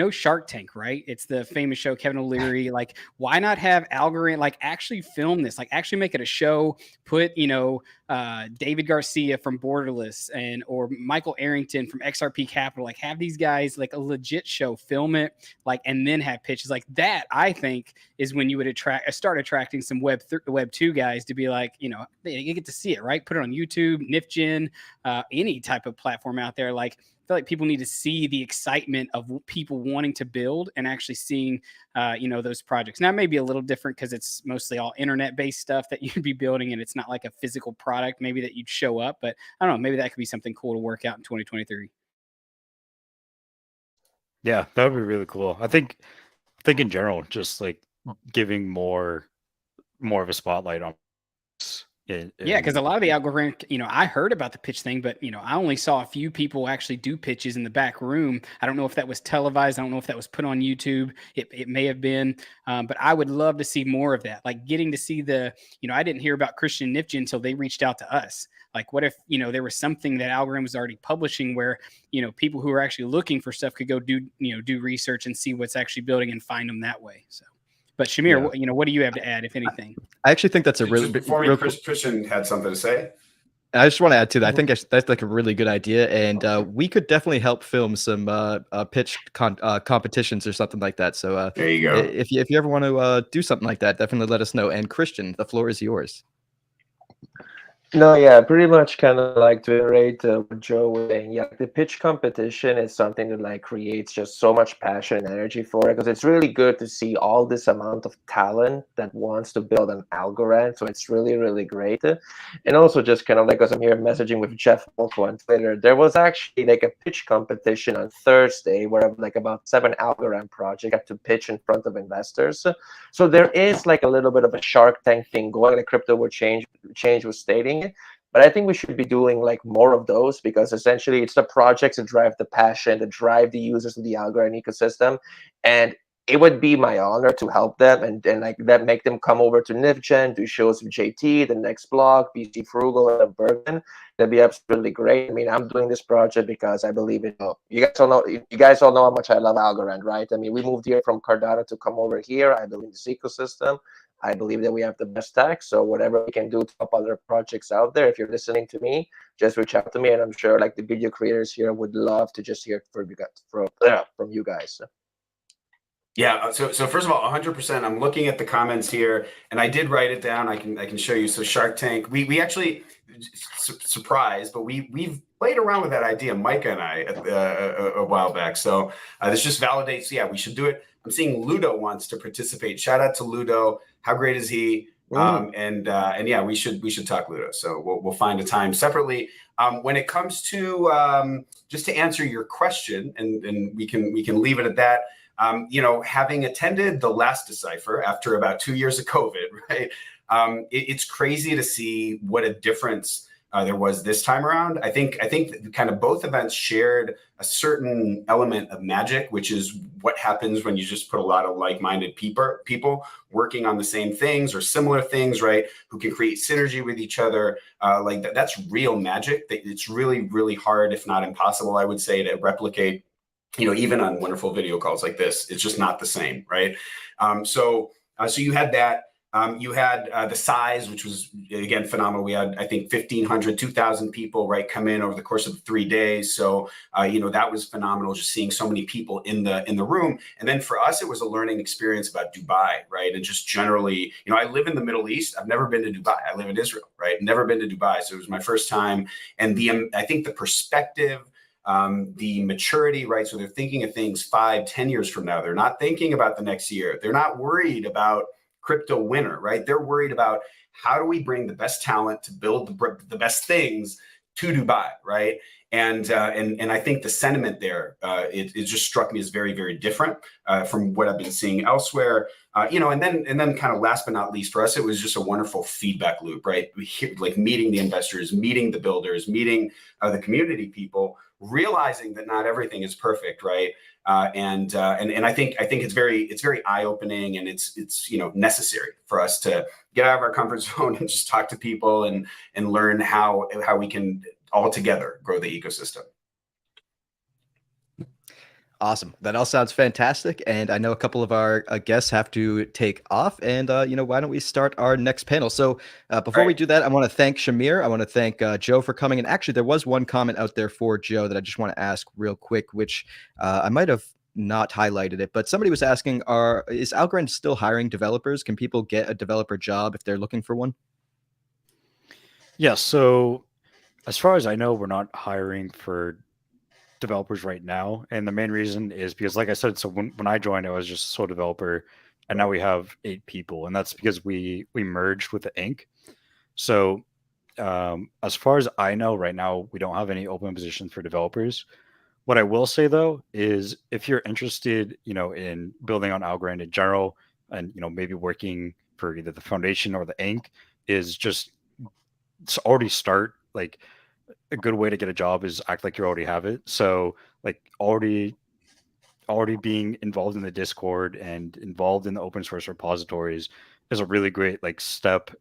Shark Tank, right? It's the famous show, Kevin O'Leary. Like, why not have Algorand like actually film this, like actually make it a show, put, David Garcia from Borderless or Michael Arrington from XRP Capital, like have these guys like a legit show, film it, like, and then have pitches like that. I think is when you would start attracting some web 2 guys to be like, you get to see it, right? Put it on YouTube, NifGen, any type of platform out there. Like, I feel like people need to see the excitement of people wanting to build and actually seeing, those projects. Now, it may be a little different because it's mostly all internet-based stuff that you'd be building, and it's not like a physical product maybe that you'd show up. But I don't know, maybe that could be something cool to work out in 2023. Yeah, that would be really cool. I think in general, just like giving more of a spotlight on. Yeah, because a lot of the Algorand, I heard about the pitch thing, but I only saw a few people actually do pitches in the back room. I don't know if that was televised. I don't know if that was put on YouTube. It may have been, but I would love to see more of that. Like getting to see I didn't hear about Christian and NifGen until they reached out to us. Like, what if there was something that Algorand was already publishing where people who are actually looking for stuff could go do research and see what's actually building and find them that way. So. But Shamir, what do you have to add, if anything? I actually think that's a really before me, Christian had something to say. I just want to add to that. I think that's like a really good idea, and we could definitely help film some pitch competitions or something like that. So there you go. If you ever want to do something like that, definitely let us know. And Christian, the floor is yours. No, yeah, pretty much kind of like to iterate what Joe was saying. Yeah, the pitch competition is something that like creates just so much passion and energy for it, because it's really good to see all this amount of talent that wants to build an Algorand. So it's really, really great. And also just kind of like, as I'm here messaging with Jeff Malko on Twitter, there was actually like a pitch competition on Thursday where like about 7 Algorand projects had to pitch in front of investors. So there is like a little bit of a Shark Tank thing going. The crypto would change was stating. But I think we should be doing like more of those, because essentially it's the projects that drive the passion, that drive the users of the Algorand ecosystem. And it would be my honor to help them and like that, make them come over to NifGen, do shows with JT, the next block, BC Frugal, and Bergen. That'd be absolutely great. I mean, I'm doing this project because I believe in it. You guys all know how much I love Algorand, right? I mean, we moved here from Cardano to come over here. I believe in this ecosystem. I believe that we have the best tech. So whatever we can do to help other projects out there, if you're listening to me, just reach out to me. And I'm sure like the video creators here would love to just hear from you guys. Yeah. So first of all, 100%. I'm looking at the comments here, and I did write it down. I can show you. So Shark Tank. We actually surprised, but we've played around with that idea, Micah and I, a while back. So this just validates. Yeah, we should do it. I'm seeing Ludo wants to participate. Shout out to Ludo. How great is he? And yeah, we should talk Ludo. So we'll find a time separately. When it comes to just to answer your question, and we can leave it at that. Having attended the last Decipher after about 2 years of COVID, right? It's crazy to see what a difference there was this time around. I think kind of both events shared a certain element of magic, which is what happens when you just put a lot of like-minded people working on the same things or similar things, right? Who can create synergy with each other. Like that's real magic. It's really, really hard, if not impossible, I would say, to replicate even on wonderful video calls like this, it's just not the same, right? So you had that. You had the size, which was, again, phenomenal. We had, I think, 1,500, 2,000 people, right, come in over the course of 3 days. So, that was phenomenal, just seeing so many people in the room. And then for us, it was a learning experience about Dubai, right? And just generally, I live in the Middle East. I've never been to Dubai. I live in Israel, right? Never been to Dubai. So it was my first time. And I think the perspective, the maturity, right? So they're thinking of things 5, 10 years from now. They're not thinking about the next year. They're not worried about crypto winter, right? They're worried about how do we bring the best talent to build the best things to Dubai, right? And I think the sentiment there, it just struck me as very, very different from what I've been seeing elsewhere. And then kind of last but not least for us, it was just a wonderful feedback loop, right? Like meeting the investors, meeting the builders, meeting the community people, realizing that not everything is perfect, right? And I think it's very eye-opening, and it's necessary for us to get out of our comfort zone and just talk to people and learn how we can all together grow the ecosystem. Awesome. That all sounds fantastic. And I know a couple of our guests have to take off. And, why don't we start our next panel? So before we do that, I want to thank Shamir. I want to thank Joe for coming. And actually, there was one comment out there for Joe that I just want to ask real quick, which I might have not highlighted it. But somebody was asking, is Algorand still hiring developers? Can people get a developer job if they're looking for one? Yeah. So as far as I know, we're not hiring for developers right now, and the main reason is because, like I said, so when I joined, I was just a sole developer, and now we have 8 people, and that's because we merged with the Inc. So as far as I know right now, we don't have any open positions for developers. What I will say though is if you're interested in building on Algorand in general, and maybe working for either the foundation or the Inc., is just already start. Like, a good way to get a job is act like you already have it. So like already being involved in the Discord and involved in the open source repositories is a really great step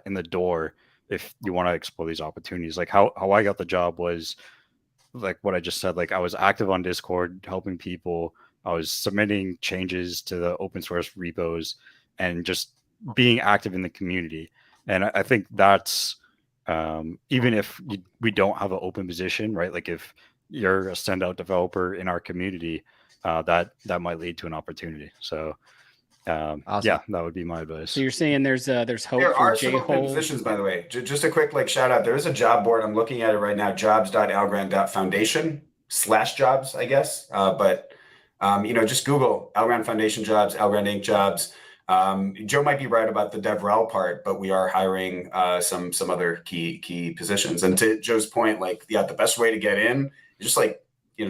in the door if you want to explore these opportunities. Like how I got the job was like what I just said. Like I was active on Discord, helping people. I was submitting changes to the open source repos and just being active in the community. And I think that's even if we don't have an open position, right? Like if you're a standout developer in our community, that might lead to an opportunity. So awesome. Yeah, that would be my advice. So you're saying there's hope there for are some open positions, by the way. Just a quick shout out. There is a job board. I'm looking at it right now, jobs.algorand.foundation/jobs, I guess. But just Google Algorand Foundation jobs, Algorand Inc. jobs. Joe might be right about the DevRel part, but we are hiring some other key positions. And to Joe's point, the best way to get in is just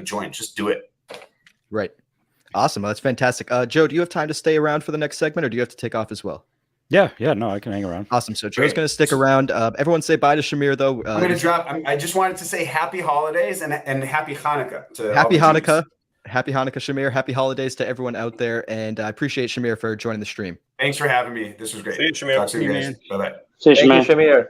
join, just do it. Right. Awesome. Well, that's fantastic. Joe, do you have time to stay around for the next segment, or do you have to take off as well? Yeah, no, I can hang around. Awesome. So Joe's going to stick around. Everyone say bye to Shamir, though. I'm going to drop. I just wanted to say happy holidays and happy Hanukkah. Happy Hanukkah. Happy Hanukkah, Shamir. Happy holidays to everyone out there. And I appreciate Shamir for joining the stream. Thanks for having me. This was great. See you, Shamir. Talk to you guys. Bye-bye. Thank you, Shamir.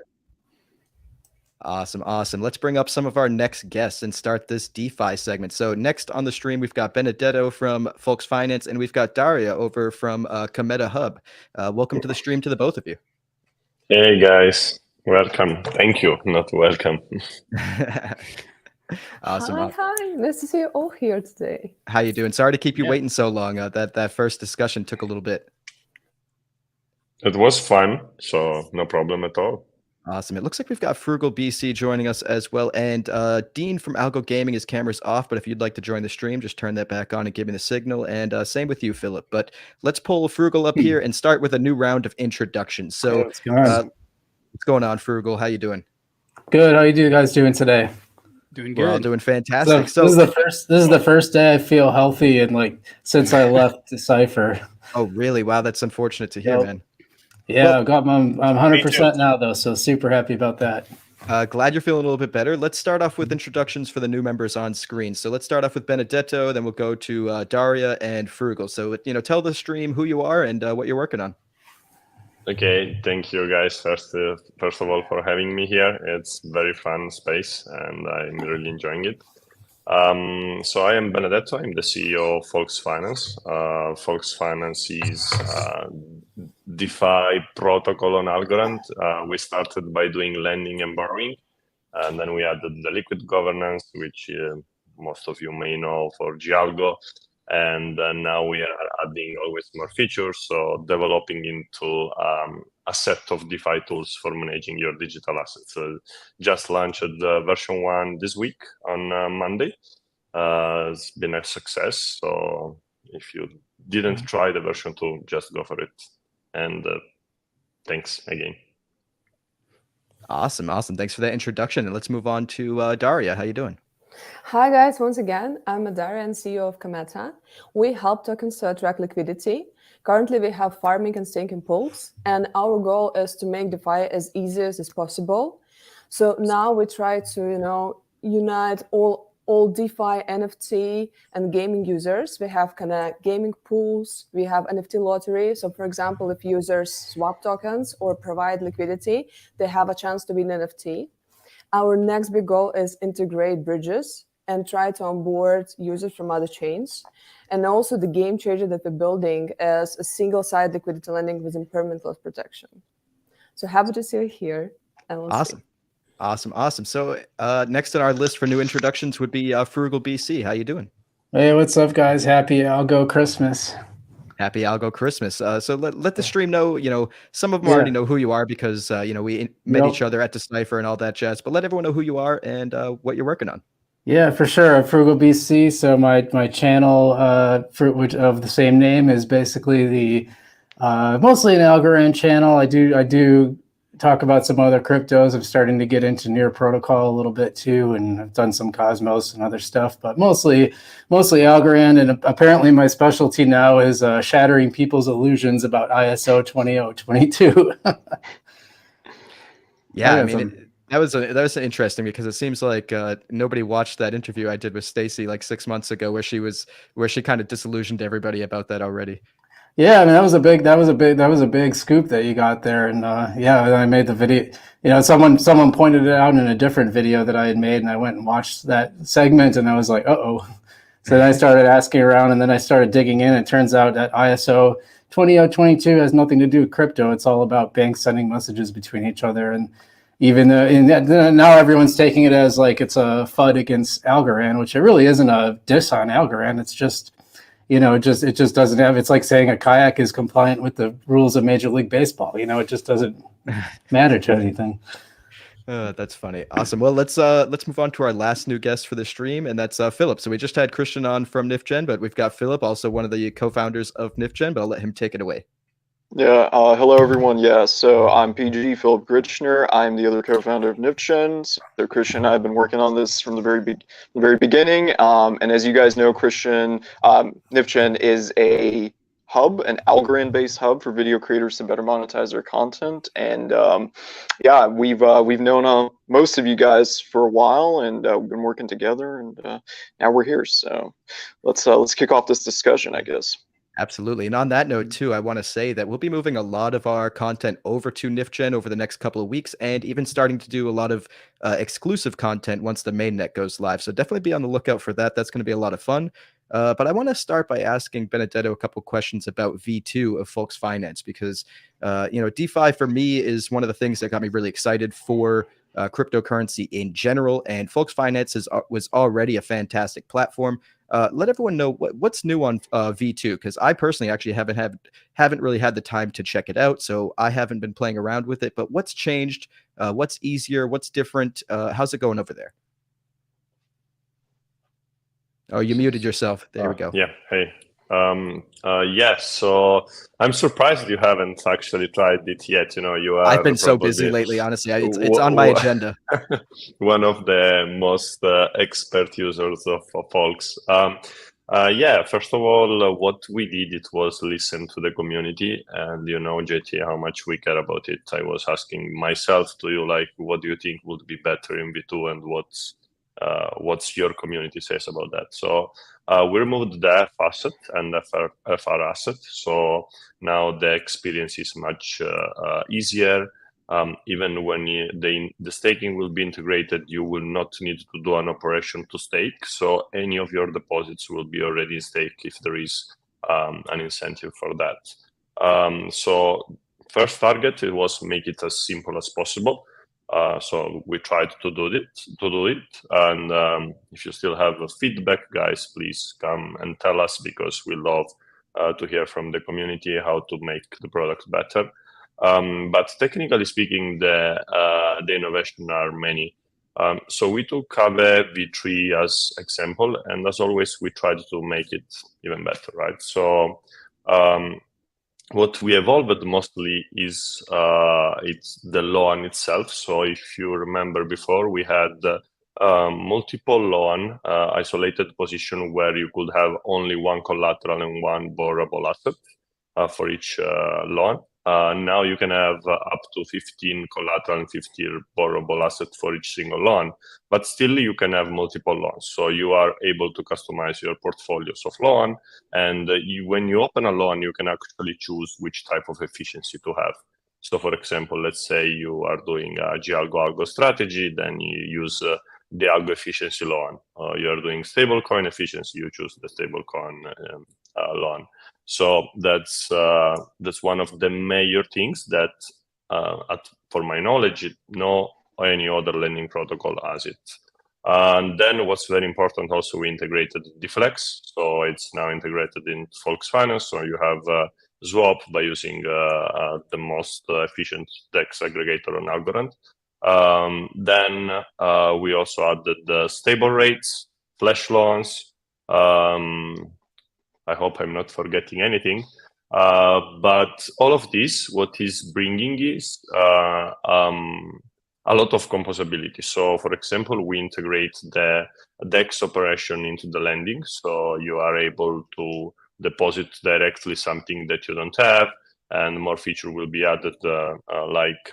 Awesome. Let's bring up some of our next guests and start this DeFi segment. So next on the stream, we've got Benedetto from Folks Finance, and we've got Daria over from Cometa Hub. Welcome to the stream to the both of you. Hey, guys. Welcome. Thank you. Not welcome. Awesome. Hi. Nice to see you all here today. How you doing? Sorry to keep you waiting so long. That first discussion took a little bit. It was fun, so no problem at all. Awesome. It looks like we've got Frugal BC joining us as well. And Dean from ALGO Gaming, his camera's off, but if you'd like to join the stream, just turn that back on and give me the signal. And same with you, Philip. But let's pull Frugal up here and start with a new round of introductions. So what's going on, Frugal? How you doing? Good. How you guys doing today? Doing good. We're all doing fantastic. So this is the first day I feel healthy and since I left Decipher. Oh, really? Wow, that's unfortunate to hear, man. Yeah, well, I'm 100% now though, so super happy about that. Glad you're feeling a little bit better. Let's start off with introductions for the new members on screen. So let's start off with Benedetto, then we'll go to Daria and Frugal. So tell the stream who you are and what you're working on. Okay, thank you guys first of all for having me here. It's very fun space and I'm really enjoying it. So I am Benedetto. I'm the CEO of Folks Finance. Folks Finance is DeFi protocol on Algorand. We started by doing lending and borrowing, and then we added the liquid governance, which most of you may know for ALGO. And now we are adding always more features, so developing into a set of DeFi tools for managing your digital assets. So just launched version 1 this week on Monday. It's been a success. So if you didn't try the version 2, just go for it. And thanks again. Awesome. Thanks for that introduction. And let's move on to Daria. How you doing? Hi guys, once again, I'm Daria and CEO of Cometa. We help tokens to attract liquidity. Currently, we have farming and staking pools, and our goal is to make DeFi as easy as possible. So now we try to, unite all DeFi, NFT, and gaming users. We have kind of gaming pools. We have NFT lottery. So, for example, if users swap tokens or provide liquidity, they have a chance to win NFT. Our next big goal is integrate bridges and try to onboard users from other chains. And also the game changer that we're building is a single-side liquidity lending with impermanent loss protection. So happy to see you here. And we'll see. Awesome. So next on our list for new introductions would be Frugal BC. How you doing? Hey, what's up, guys? Happy ALGO Christmas. Happy ALGO Christmas. So let the stream know, some of them already know who you are because, we met each other at Decipher and all that jazz, but let everyone know who you are and what you're working on. Yeah, for sure. Frugal BC. So my channel of the same name is basically the mostly an Algorand channel. I do talk about some other cryptos. I'm starting to get into Near Protocol a little bit too, and I've done some Cosmos and other stuff, but mostly Algorand. And apparently my specialty now is shattering people's illusions about ISO 20022. Yeah, I mean, that was interesting because it seems like nobody watched that interview I did with Stacy like 6 months ago, where she kind of disillusioned everybody about that already. Yeah, I mean that was a big scoop that you got there, and I made the video. Someone pointed it out in a different video that I had made, and I went and watched that segment, and I was like, uh-oh. So then I started asking around, and then I started digging in. It turns out that ISO 20022 has nothing to do with crypto. It's all about banks sending messages between each other, and even now everyone's taking it as like it's a FUD against Algorand, which it really isn't a diss on Algorand. It's just, it just doesn't have. It's like saying a kayak is compliant with the rules of Major League Baseball. It just doesn't matter to anything. That's funny. Awesome. Well, let's move on to our last new guest for the stream, and that's Philip. So we just had Christian on from NifGen, but we've got Philip, also one of the co-founders of NifGen. But I'll let him take it away. Yeah, hello everyone. Yeah, so I'm PG, Philip Gritchner. I'm the other co-founder of NifGen. So Christian and I have been working on this from the very beginning. And as you guys know, Christian, NifGen is an Algorand-based hub for video creators to better monetize their content. And we've known most of you guys for a while, and we've been working together, and now we're here. So let's kick off this discussion, I guess. Absolutely. And on that note, too, I want to say that we'll be moving a lot of our content over to NifGen over the next couple of weeks, and even starting to do a lot of exclusive content once the mainnet goes live. So definitely be on the lookout for that. That's going to be a lot of fun. But I want to start by asking Benedetto a couple questions about V2 of Folks Finance, because, DeFi for me is one of the things that got me really excited for cryptocurrency in general. And Folks Finance was already a fantastic platform. Let everyone know what's new on V2, because I personally actually haven't really had the time to check it out, so I haven't been playing around with it. But what's changed? What's easier? What's different? How's it going over there? Oh, you muted yourself. There we go. Yeah. Hey. Yes. So I'm surprised you haven't actually tried it yet. I've been so busy lately. Honestly, it's on my agenda. One of the most expert users of Folks. First of all, what we did, it was listen to the community, and JT, how much we care about it. I was asking myself to you, like, what do you think would be better in V2, and what's your community says about that. So we removed the F asset and FR asset. So now the experience is much easier. even when the staking will be integrated, you will not need to do an operation to stake. So any of your deposits will be already in stake if there is an incentive for that. So first target, it was make it as simple as possible. So we tried to do it. And if you still have feedback, guys, please come and tell us, because we love to hear from the community how to make the product better. But technically speaking, the innovation are many. So we took Aave V3 as example, and as always, we tried to make it even better, right? So what we evolved mostly is it's the loan itself. So if you remember before, we had multiple loan isolated position where you could have only one collateral and one borrowable asset for each loan. Now you can have up to 15 collateral and 50 borrowable assets for each single loan, but still you can have multiple loans. So you are able to customize your portfolios of loan, and when you open a loan, you can actually choose which type of efficiency to have. So for example, let's say you are doing a ALGO strategy, then you use the algo efficiency loan. You are doing stablecoin efficiency, you choose the stablecoin loan. So that's one of the major things that, for my knowledge, no any other lending protocol has it. And then what's very important, also we integrated Deflex, so it's now integrated in Folks Finance. So you have swap by using the most efficient DEX aggregator on Algorand. Then we also added the stable rates, flash loans. I hope I'm not forgetting anything. But all of this, what is bringing is a lot of composability. So for example, we integrate the DEX operation into the lending. So you are able to deposit directly something that you don't have, and more feature will be added like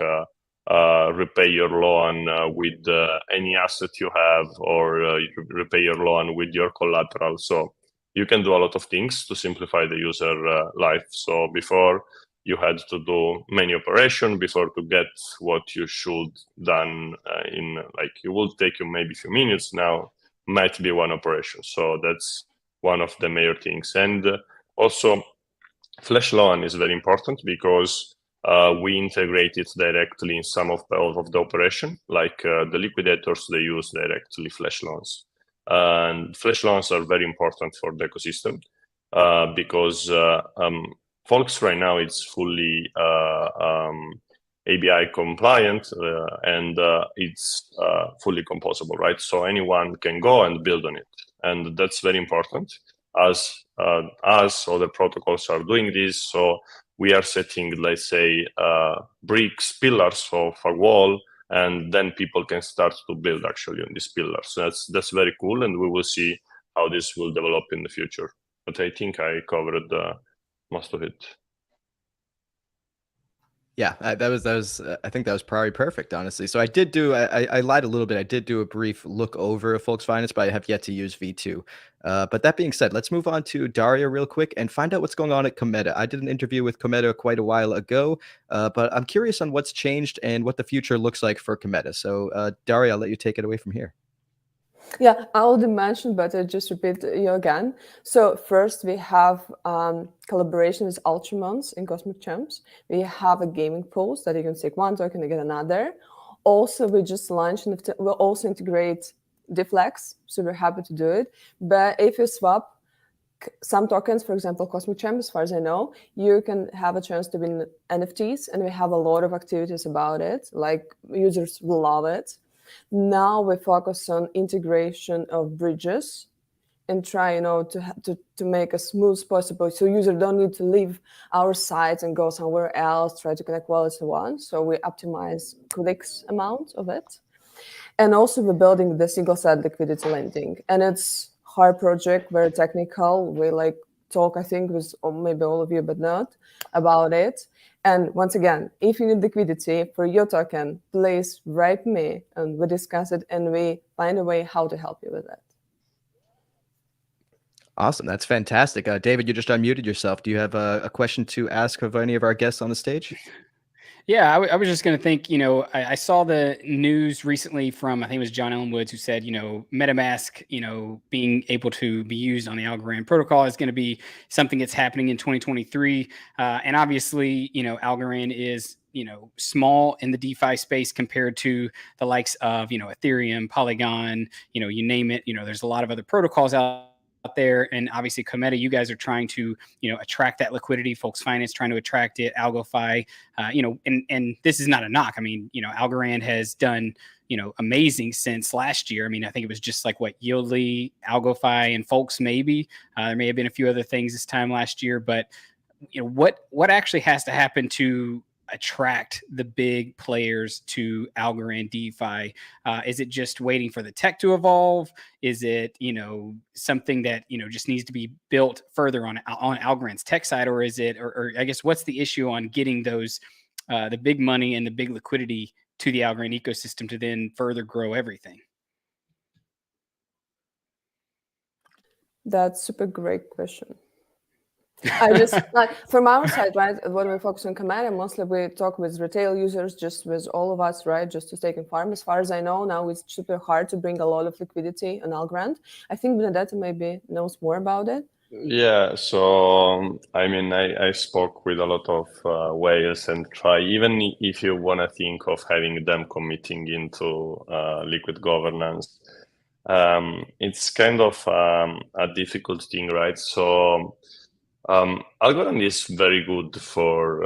repay your loan with any asset you have, or repay your loan with your collateral. So you can do a lot of things to simplify the user life. So before, you had to do many operations before to get what you should done in, like, it will take you maybe a few minutes. Now might be one operation. So that's one of the major things. And also flash loan is very important, because we integrate it directly in some of the operation, like the liquidators, they use directly flash loans. And flash loans are very important for the ecosystem because Folks right now it's fully ABI compliant and it's fully composable, right? So anyone can go and build on it, and that's very important. As other protocols are doing this, so we are setting, let's say, bricks, pillars of a wall, and then people can start to build actually on these pillars. So that's very cool, and we will see how this will develop in the future. But I think I covered most of it. Yeah, that was I think that was probably perfect, honestly. So I did do, I lied a little bit. I did do a brief look over of Folks Finance, but I have yet to use V2. But that being said, let's move on to Daria real quick and find out what's going on at Cometa. I did an interview with Cometa quite a while ago, but I'm curious on what's changed and what the future looks like for Cometa. So Daria, I'll let you take it away from here. Yeah, I already mentioned, but I just repeat you again. So first we have collaboration with Ultramons in Cosmic Champs. We have a gaming pools that you can take one token and get another. Also, we just launched, we'll also integrate Deflex, so we're happy to do it. But if you swap some tokens, for example, Cosmic Champs, as far as I know, you can have a chance to win NFTs, and we have a lot of activities about it, like users will love it. Now we focus on integration of bridges and try, to make as smooth as possible, so users don't need to leave our site and go somewhere else, try to connect wallets and one. So we optimize clicks amount of it. And also we're building the single-side liquidity lending. And it's hard project, very technical. We talk, I think, with maybe all of you, but not about it. And once again, if you need liquidity for your token, please write me and we discuss it and we find a way how to help you with it. Awesome. That's fantastic. David, you just unmuted yourself. Do you have a question to ask of any of our guests on the stage? Yeah, I was just going to think, I saw the news recently from, I think it was John Ellen Woods, who said, MetaMask, being able to be used on the Algorand protocol is going to be something that's happening in 2023. And obviously, Algorand is, small in the DeFi space compared to the likes of, Ethereum, Polygon, you name it. There's a lot of other protocols out there, and obviously Cometa, you guys are trying to attract that liquidity. Folks Finance trying to attract it. AlgoFi, and this is not a knock. I mean, Algorand has done amazing since last year. I mean, I think it was just like Yieldly, AlgoFi, and Folks maybe. There may have been a few other things this time last year, but what actually has to happen to attract the big players to Algorand DeFi? Is it just waiting for the tech to evolve? Is it, something that, just needs to be built further on Algorand's tech side? Or is it, or I guess, what's the issue on getting those, the big money and the big liquidity to the Algorand ecosystem to then further grow everything? That's super great question. I just from our side, right? When we focus on Cometa, mostly we talk with retail users, just with all of us, right? Just to stake and farm. As far as I know, now it's super hard to bring a lot of liquidity on Algorand. I think Benedetta maybe knows more about it. Yeah, so I mean, I spoke with a lot of whales and try, even if you want to think of having them committing into liquid governance, it's kind of a difficult thing, right? So Algorand is very good for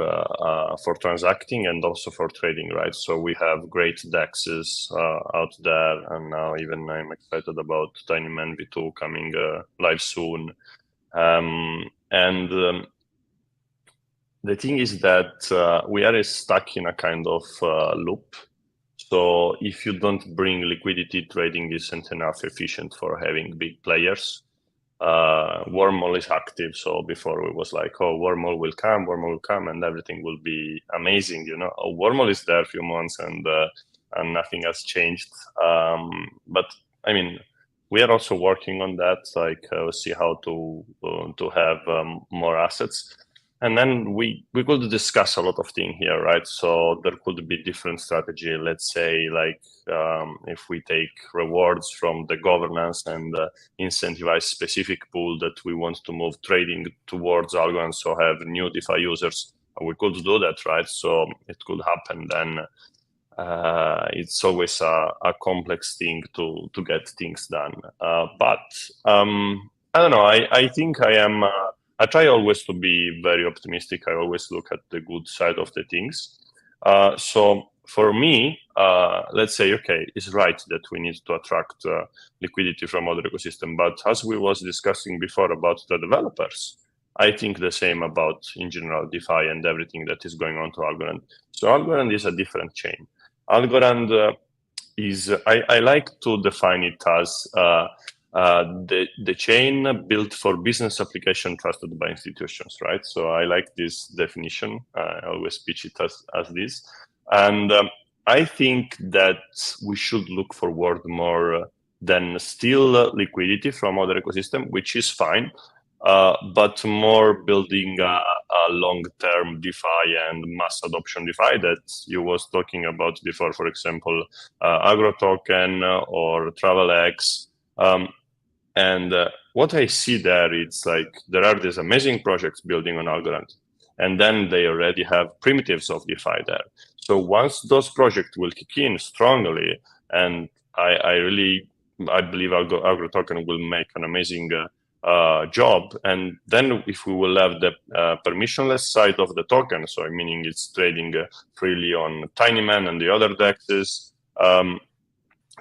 transacting and also for trading, right? So we have great DEXs out there, and now even I'm excited about TinyMan V2 coming live soon. The thing is that we are stuck in a kind of loop. So if you don't bring liquidity, trading isn't enough efficient for having big players. Wormhole is active, so before it was like, oh, Wormhole will come and everything will be amazing, Wormhole is there a few months and nothing has changed, but I mean, we are also working on that, like see how to have more assets. And then we could discuss a lot of things here, right? So there could be different strategy. Let's say, like, if we take rewards from the governance and incentivize specific pool that we want to move trading towards Algorand, so have new DeFi users, we could do that, right? So it could happen. Then it's always a complex thing to get things done. But I don't know. I think I am. I try always to be very optimistic. I always look at the good side of the things. So for me, let's say, okay, it's right that we need to attract liquidity from other ecosystem. But as we was discussing before about the developers, I think the same about, in general, DeFi and everything that is going on to Algorand. So Algorand is a different chain. Algorand is, I like to define it as the chain built for business application trusted by institutions, right? So I like this definition. I always pitch it as this. And I think that we should look forward more than still liquidity from other ecosystem, which is fine, but more building a long-term DeFi and mass adoption DeFi that you was talking about before, for example, Agro Token or TravelX. And what I see there, it's like there are these amazing projects building on Algorand, and then they already have primitives of DeFi there. So once those projects will kick in strongly, and I believe Agro Token will make an amazing job. And then if we will have the permissionless side of the token, so meaning it's trading freely on TinyMan and the other DEXs,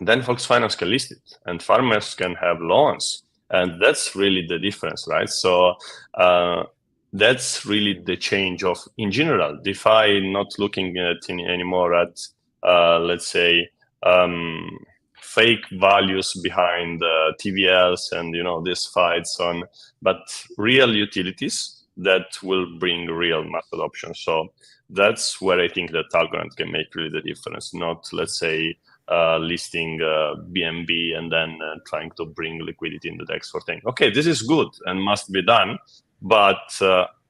then Fox Finance can list it and farmers can have loans. And that's really the difference, right? So that's really the change of, in general, DeFi not looking at anymore at, let's say, fake values behind TVLs and, these fights on, but real utilities that will bring real mass adoption. So that's where I think that Algorand can make really the difference, not, let's say, listing BNB and then trying to bring liquidity in the DEX for things. Okay, this is good and must be done, but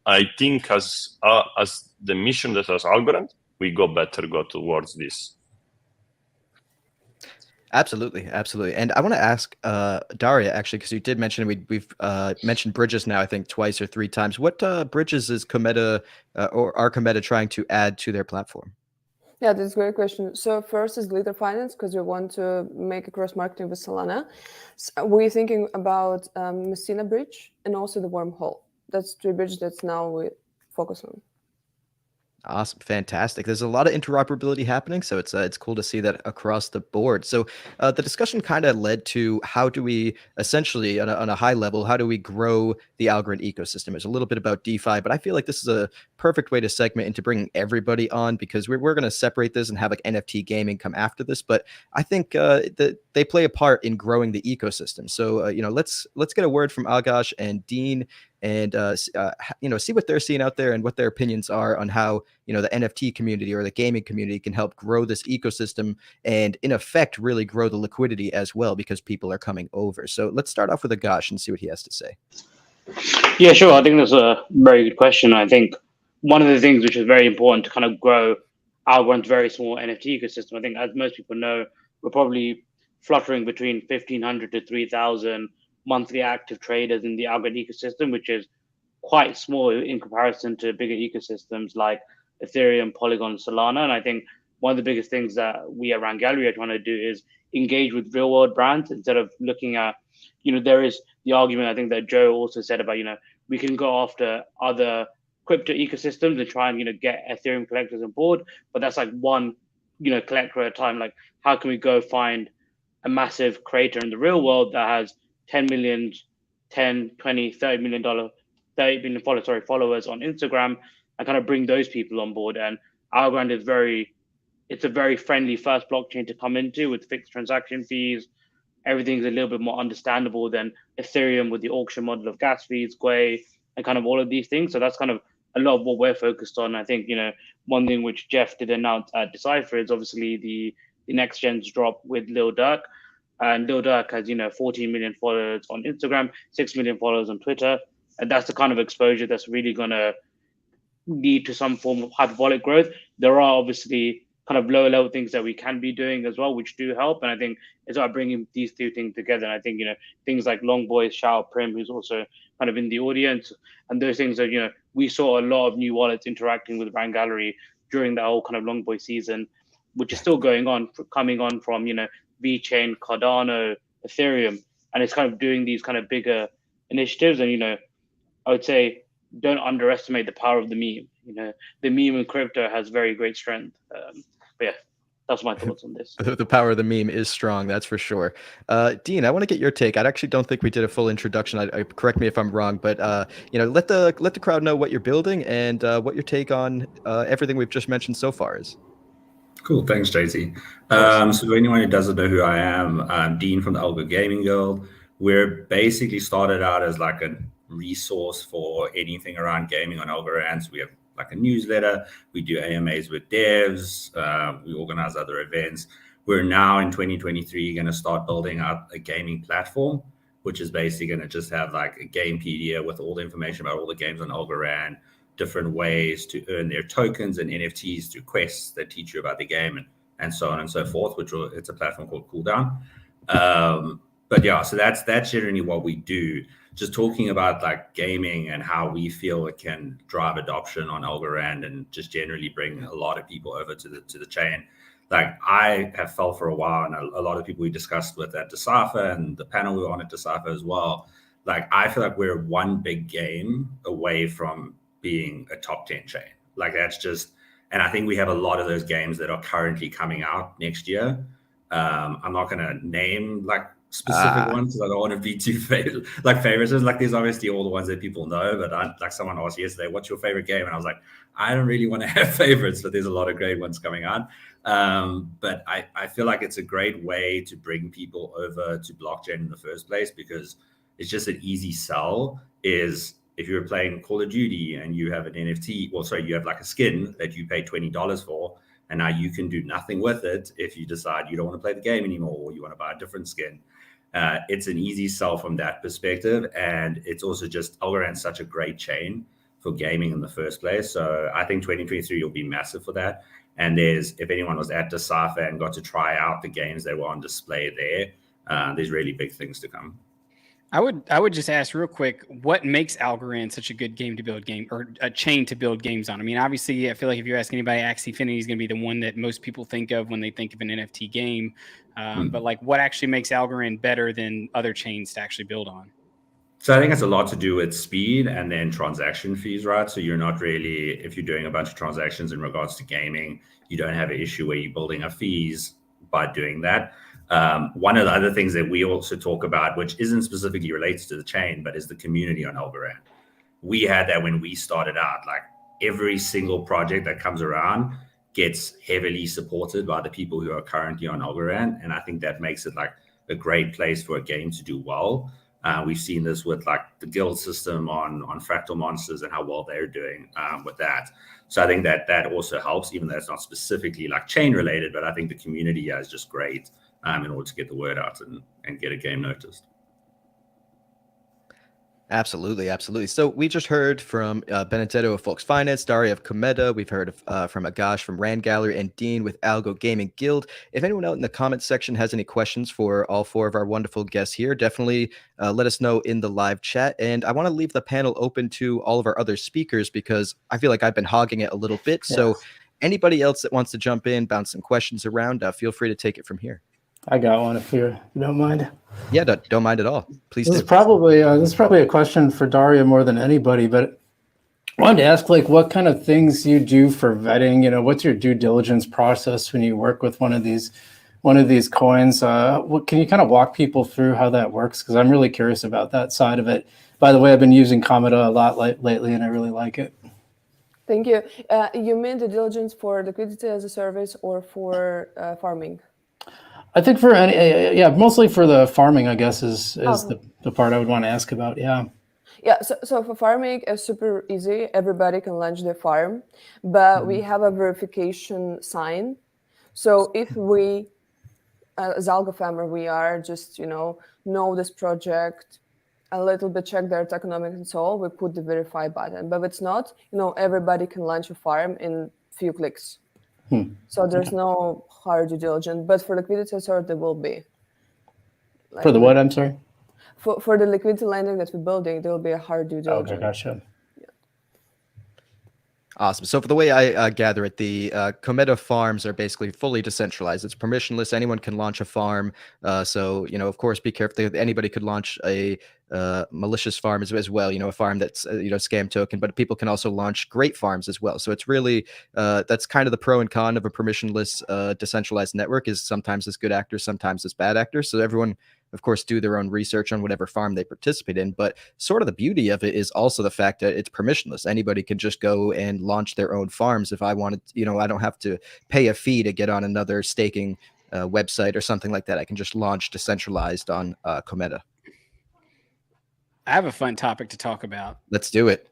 I think as the mission that has Algorand, we go towards this. Absolutely, absolutely. And I want to ask Daria, actually, because you did mention we've mentioned bridges now, I think twice or three times. What bridges is Cometa or are Cometa trying to add to their platform? Yeah, that's a great question. So first is glitter finance, because we want to make a cross marketing with Solana. So we're thinking about Messina bridge and also the wormhole. That's three bridges that's now we focus on. Awesome, fantastic. There's a lot of interoperability happening, so it's cool to see that across the board. So the discussion kind of led to how do we essentially, on a high level, how do we grow the Algorand ecosystem? There's a little bit about DeFi, but I feel like this is a perfect way to segment into bringing everybody on, because we're going to separate this and have like NFT gaming come after this. But I think that they play a part in growing the ecosystem. So let's get a word from Agash and Dean, and see what they're seeing out there and what their opinions are on how the NFT community or the gaming community can help grow this ecosystem and in effect really grow the liquidity as well, because people are coming over. So let's start off with Agash and see what he has to say. Yeah, sure. I think that's a very good question. I think one of the things which is very important to kind of grow Algorand's very small NFT ecosystem, I think as most people know, we're probably fluttering between 1,500 to 3,000 monthly active traders in the Algorand ecosystem, which is quite small in comparison to bigger ecosystems like Ethereum, Polygon, Solana. And I think one of the biggest things that we at Rand Gallery are trying to do is engage with real world brands instead of looking at, there is the argument I think that Joe also said about, we can go after other crypto ecosystems and try and, get Ethereum collectors on board, but that's like one, collector at a time. Like, how can we go find a massive creator in the real world that has 10 million, 10, 20, $30 million, 30 million followers on Instagram, and kind of bring those people on board. And Algorand it's a very friendly first blockchain to come into with fixed transaction fees. Everything's a little bit more understandable than Ethereum with the auction model of gas fees, Gwei, and kind of all of these things. So that's kind of a lot of what we're focused on. I think, one thing which Jeff did announce at Decipher is obviously the next gen's drop with Lil Durk. And Lil Durk has, 14 million followers on Instagram, 6 million followers on Twitter. And that's the kind of exposure that's really going to lead to some form of hyperbolic growth. There are obviously kind of lower level things that we can be doing as well, which do help. And I think it's about bringing these two things together. And I think, things like Long Boy, Shao Prim, who's also kind of in the audience, and those things that, we saw a lot of new wallets interacting with Rand Gallery during that whole kind of Long Boy season, which is still going on, coming on from, VeChain, Cardano, Ethereum. And it's kind of doing these kind of bigger initiatives. And, I would say, don't underestimate the power of the meme. The meme in crypto has very great strength. But yeah, that's my thoughts on this. The power of the meme is strong, that's for sure. Dean, I want to get your take. I actually don't think we did a full introduction. Correct me if I'm wrong, but let the crowd know what you're building and what your take on everything we've just mentioned so far is. Cool, thanks, JT. So for anyone who doesn't know who I am, I'm Dean from the ALGO Gaming Guild. We're basically started out as like a resource for anything around gaming on Algorand. So we have like a newsletter, we do AMAs with devs, we organize other events. We're now in 2023 going to start building out a gaming platform, which is basically going to just have like a Gamepedia with all the information about all the games on Algorand, different ways to earn their tokens and NFTs through quests that teach you about the game and so on and so forth, it's a platform called Cooldown. But yeah, so that's generally what we do. Just talking about like gaming and how we feel it can drive adoption on Algorand and just generally bring a lot of people over to the chain. Like I have felt for a while, and a lot of people we discussed with at Decipher and the panel we were on at Decipher as well. Like I feel like we're one big game away from being a top 10 chain. Like that's just, and I think we have a lot of those games that are currently coming out next year. I'm not going to name like specific ones because I don't want to be too favorites. Like there's obviously all the ones that people know, but like someone asked yesterday, what's your favorite game? And I was like, I don't really want to have favorites, but there's a lot of great ones coming out. But I feel like it's a great way to bring people over to blockchain in the first place, because it's just an easy sell. Is if you're playing Call of Duty and you have an NFT, you have like a skin that you pay $20 for, and now you can do nothing with it if you decide you don't want to play the game anymore or you want to buy a different skin. It's an easy sell from that perspective. And it's also just Algorand's such a great chain for gaming in the first place. So I think 2023 will be massive for that. And if anyone was at Decipher and got to try out the games that were on display there's really big things to come. I would just ask real quick, what makes Algorand such a good game to build or a chain to build games on? I mean, obviously, I feel like if you ask anybody, Axie Infinity is going to be the one that most people think of when they think of an NFT game. But like, what actually makes Algorand better than other chains to actually build on? So I think it's a lot to do with speed and then transaction fees, right? So you're not really, if you're doing a bunch of transactions in regards to gaming, you don't have an issue where you're building up fees by doing that. One of the other things that we also talk about, which isn't specifically related to the chain, but is the community on Algorand. We had that when we started out. Like every single project that comes around gets heavily supported by the people who are currently on Algorand, and I think that makes it like a great place for a game to do well. We've seen this with like the guild system on Fractal Monsters and how well they're doing with that. So I think that also helps, even though it's not specifically like chain related, but I think the community is just great in order to get the word out and get a game noticed. Absolutely, absolutely. So we just heard from Benedetto of Folks Finance, Daria of Cometa. We've heard from Agash from Rand Gallery and Dean with Algo Gaming Guild. If anyone out in the comments section has any questions for all four of our wonderful guests here, definitely let us know in the live chat. And I want to leave the panel open to all of our other speakers because I feel like I've been hogging it a little bit. Yes. So anybody else that wants to jump in, bounce some questions around, feel free to take it from here. I got one if you don't mind. Yeah, don't mind at all. Please This do. is probably a question for Daria more than anybody, but I wanted to ask like what kind of things you do for vetting. You know, what's your due diligence process when you work with one of these coins? What can you kind of walk people through how that works? Because I'm really curious about that side of it. By the way, I've been using Cometa a lot lately, and I really like it. Thank you. You mean the diligence for liquidity as a service or for farming? I think for mostly for the farming, I guess is the part I would want to ask about. Yeah. Yeah, so for farming, it's super easy. Everybody can launch their farm, but we have a verification sign. So if we, as Algo Farmer, we are just, know this project, a little bit check their tokenomics and so on, we put the verify button. But it's not, everybody can launch a farm in few clicks. So there's no hard due diligence, but for liquidity sort there will be. Like, for the what? I'm sorry. For the liquidity lending that we're building, there will be a hard due diligence. Okay, gotcha. Awesome. So for the way I gather it, the Cometa farms are basically fully decentralized. It's permissionless. Anyone can launch a farm. So, of course, be careful. Anybody could launch a malicious farm as well, a farm that's, scam token, but people can also launch great farms as well. So it's really, that's kind of the pro and con of a permissionless decentralized network is sometimes as good actors, sometimes as bad actors. So everyone, of course, do their own research on whatever farm they participate in. But sort of the beauty of it is also the fact that it's permissionless. Anybody can just go and launch their own farms. If I wanted, I don't have to pay a fee to get on another staking website or something like that. I can just launch decentralized on Cometa. I have a fun topic to talk about. Let's do it.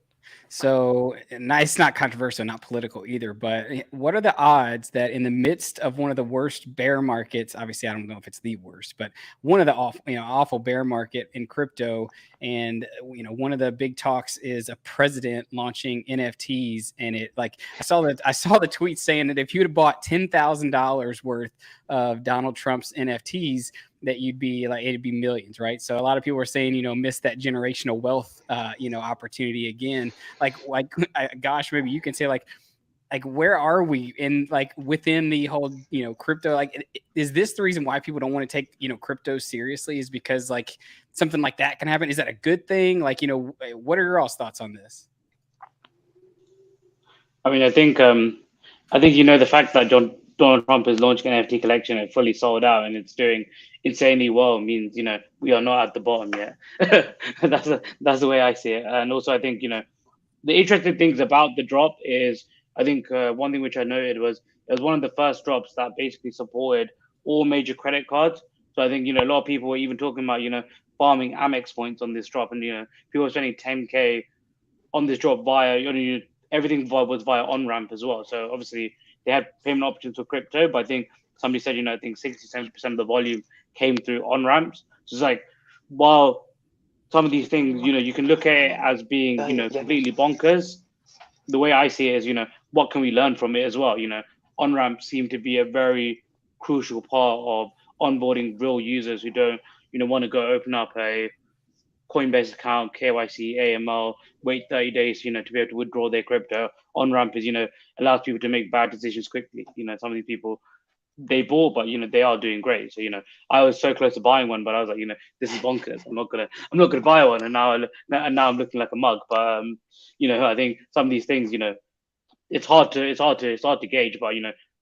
So, it's not controversial, not political either, but what are the odds that in the midst of one of the worst bear markets, obviously I don't know if it's the worst, but one of the awful bear market in crypto, and one of the big talks is a president launching NFTs, and I saw the tweet saying that if you'd have bought $10,000 worth of Donald Trump's NFTs, that you'd be it'd be millions, right? So a lot of people are saying, miss that generational wealth, opportunity again. Gosh, maybe you can say where are we in within the whole, crypto? Is this the reason why people don't want to take, crypto seriously is because something like that can happen? Is that a good thing? What are your all's thoughts on this? I mean, I think, the fact that Donald Trump is launching an NFT collection and fully sold out and it's doing insanely well means, we are not at the bottom yet. That's the way I see it. And also I think, the interesting things about the drop is, I think one thing which I noted was it was one of the first drops that basically supported all major credit cards. So I think, a lot of people were even talking about, farming Amex points on this drop, and, people were spending 10K on this drop via, everything was via on-ramp as well. So obviously they had payment options for crypto, but I think somebody said, I think 60-70% of the volume came through on-ramps. So it's while some of these things, you can look at it as being, completely bonkers, the way I see it is, what can we learn from it as well? on-ramps seem to be a very crucial part of onboarding real users who don't, want to go open up a Coinbase account, KYC, AML, wait 30 days, to be able to withdraw their crypto. On-ramp is, allows people to make bad decisions quickly. Some of these people, they bought, but they are doing great. So I was so close to buying one, but I was like, this is bonkers. I'm not gonna buy one, and now I'm looking like a mug. But I think some of these things, it's hard to gauge. But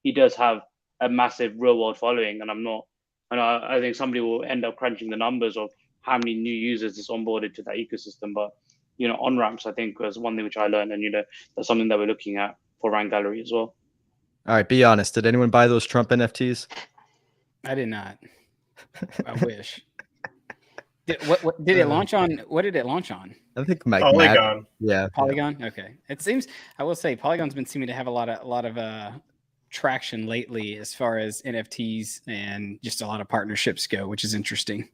he does have a massive real world following, and I think somebody will end up crunching the numbers of how many new users is onboarded to that ecosystem. But on ramps, I think was one thing which I learned, and that's something that we're looking at for Rank Gallery as well. All right, be honest. Did anyone buy those Trump NFTs? I did not. I wish. What did it launch on? What did it launch on? I think Polygon. Yeah, Polygon. Yeah. Okay. It seems, I will say, Polygon's been seeming to have a lot of traction lately as far as NFTs and just a lot of partnerships go, which is interesting.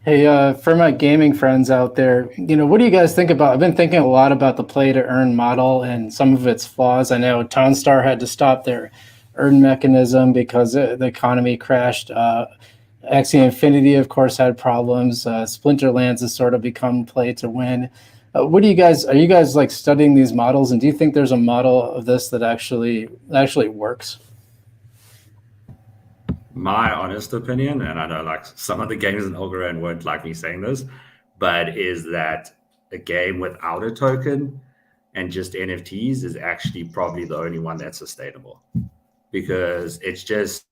Hey, for my gaming friends out there, what do you guys think about? I've been thinking a lot about the play to earn model and some of its flaws. I know Townstar had to stop their earn mechanism because the economy crashed. Axie Infinity, of course, had problems. Splinterlands has sort of become play to win. Are you guys like studying these models, and do you think there's a model of this that actually works? My honest opinion, and I know like some of the games in Algorand won't like me saying this, but is that a game without a token and just NFTs is actually probably the only one that's sustainable, because it's just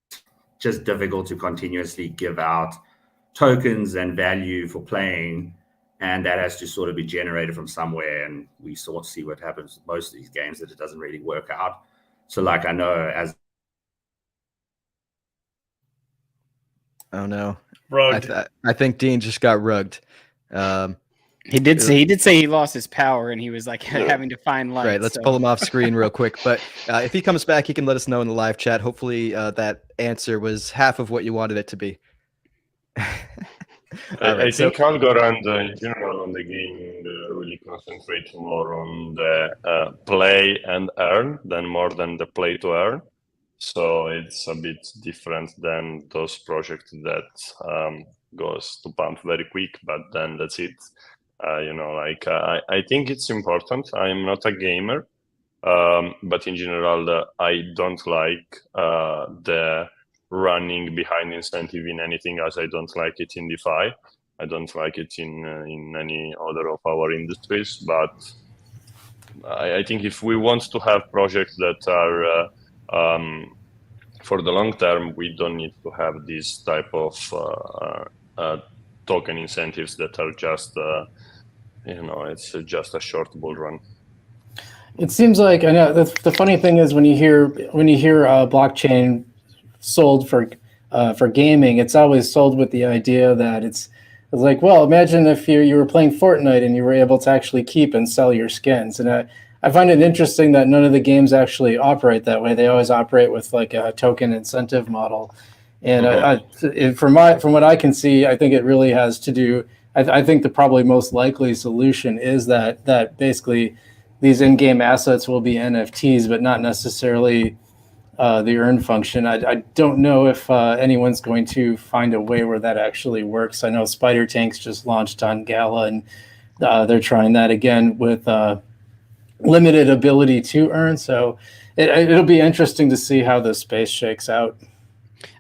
difficult to continuously give out tokens and value for playing, and that has to sort of be generated from somewhere. And we sort of see what happens with most of these games, that it doesn't really work out. So like I know as Oh no, Rugged. I think Dean just got rugged. He did say he lost his power and he was like having to find light. Right, let's pull him off screen real quick. But if he comes back, he can let us know in the live chat. Hopefully that answer was half of what you wanted it to be. I think Algorand in general on the gaming really concentrates more on the play and earn more than the play to earn. So it's a bit different than those projects that goes to pump very quick, but then that's it. I think it's important. I'm not a gamer, but in general, I don't like the running behind incentive in anything, as I don't like it in DeFi. I don't like it in any other of our industries. But I think if we want to have projects that are for the long term, we don't need to have this type of token incentives that are just, it's just a short bull run. It seems like, I know the funny thing is when you hear blockchain sold for gaming, it's always sold with the idea that it's like, well, imagine if you were playing Fortnite and you were able to actually keep and sell your skins. And I find it interesting that none of the games actually operate that way. They always operate with like a token incentive model. And from what I can see, I think it really has to do. I think the probably most likely solution is that basically these in-game assets will be NFTs, but not necessarily the earn function. I don't know if anyone's going to find a way where that actually works. I know Spider Tanks just launched on Gala, and they're trying that again with limited ability to earn. So it'll be interesting to see how this space shakes out.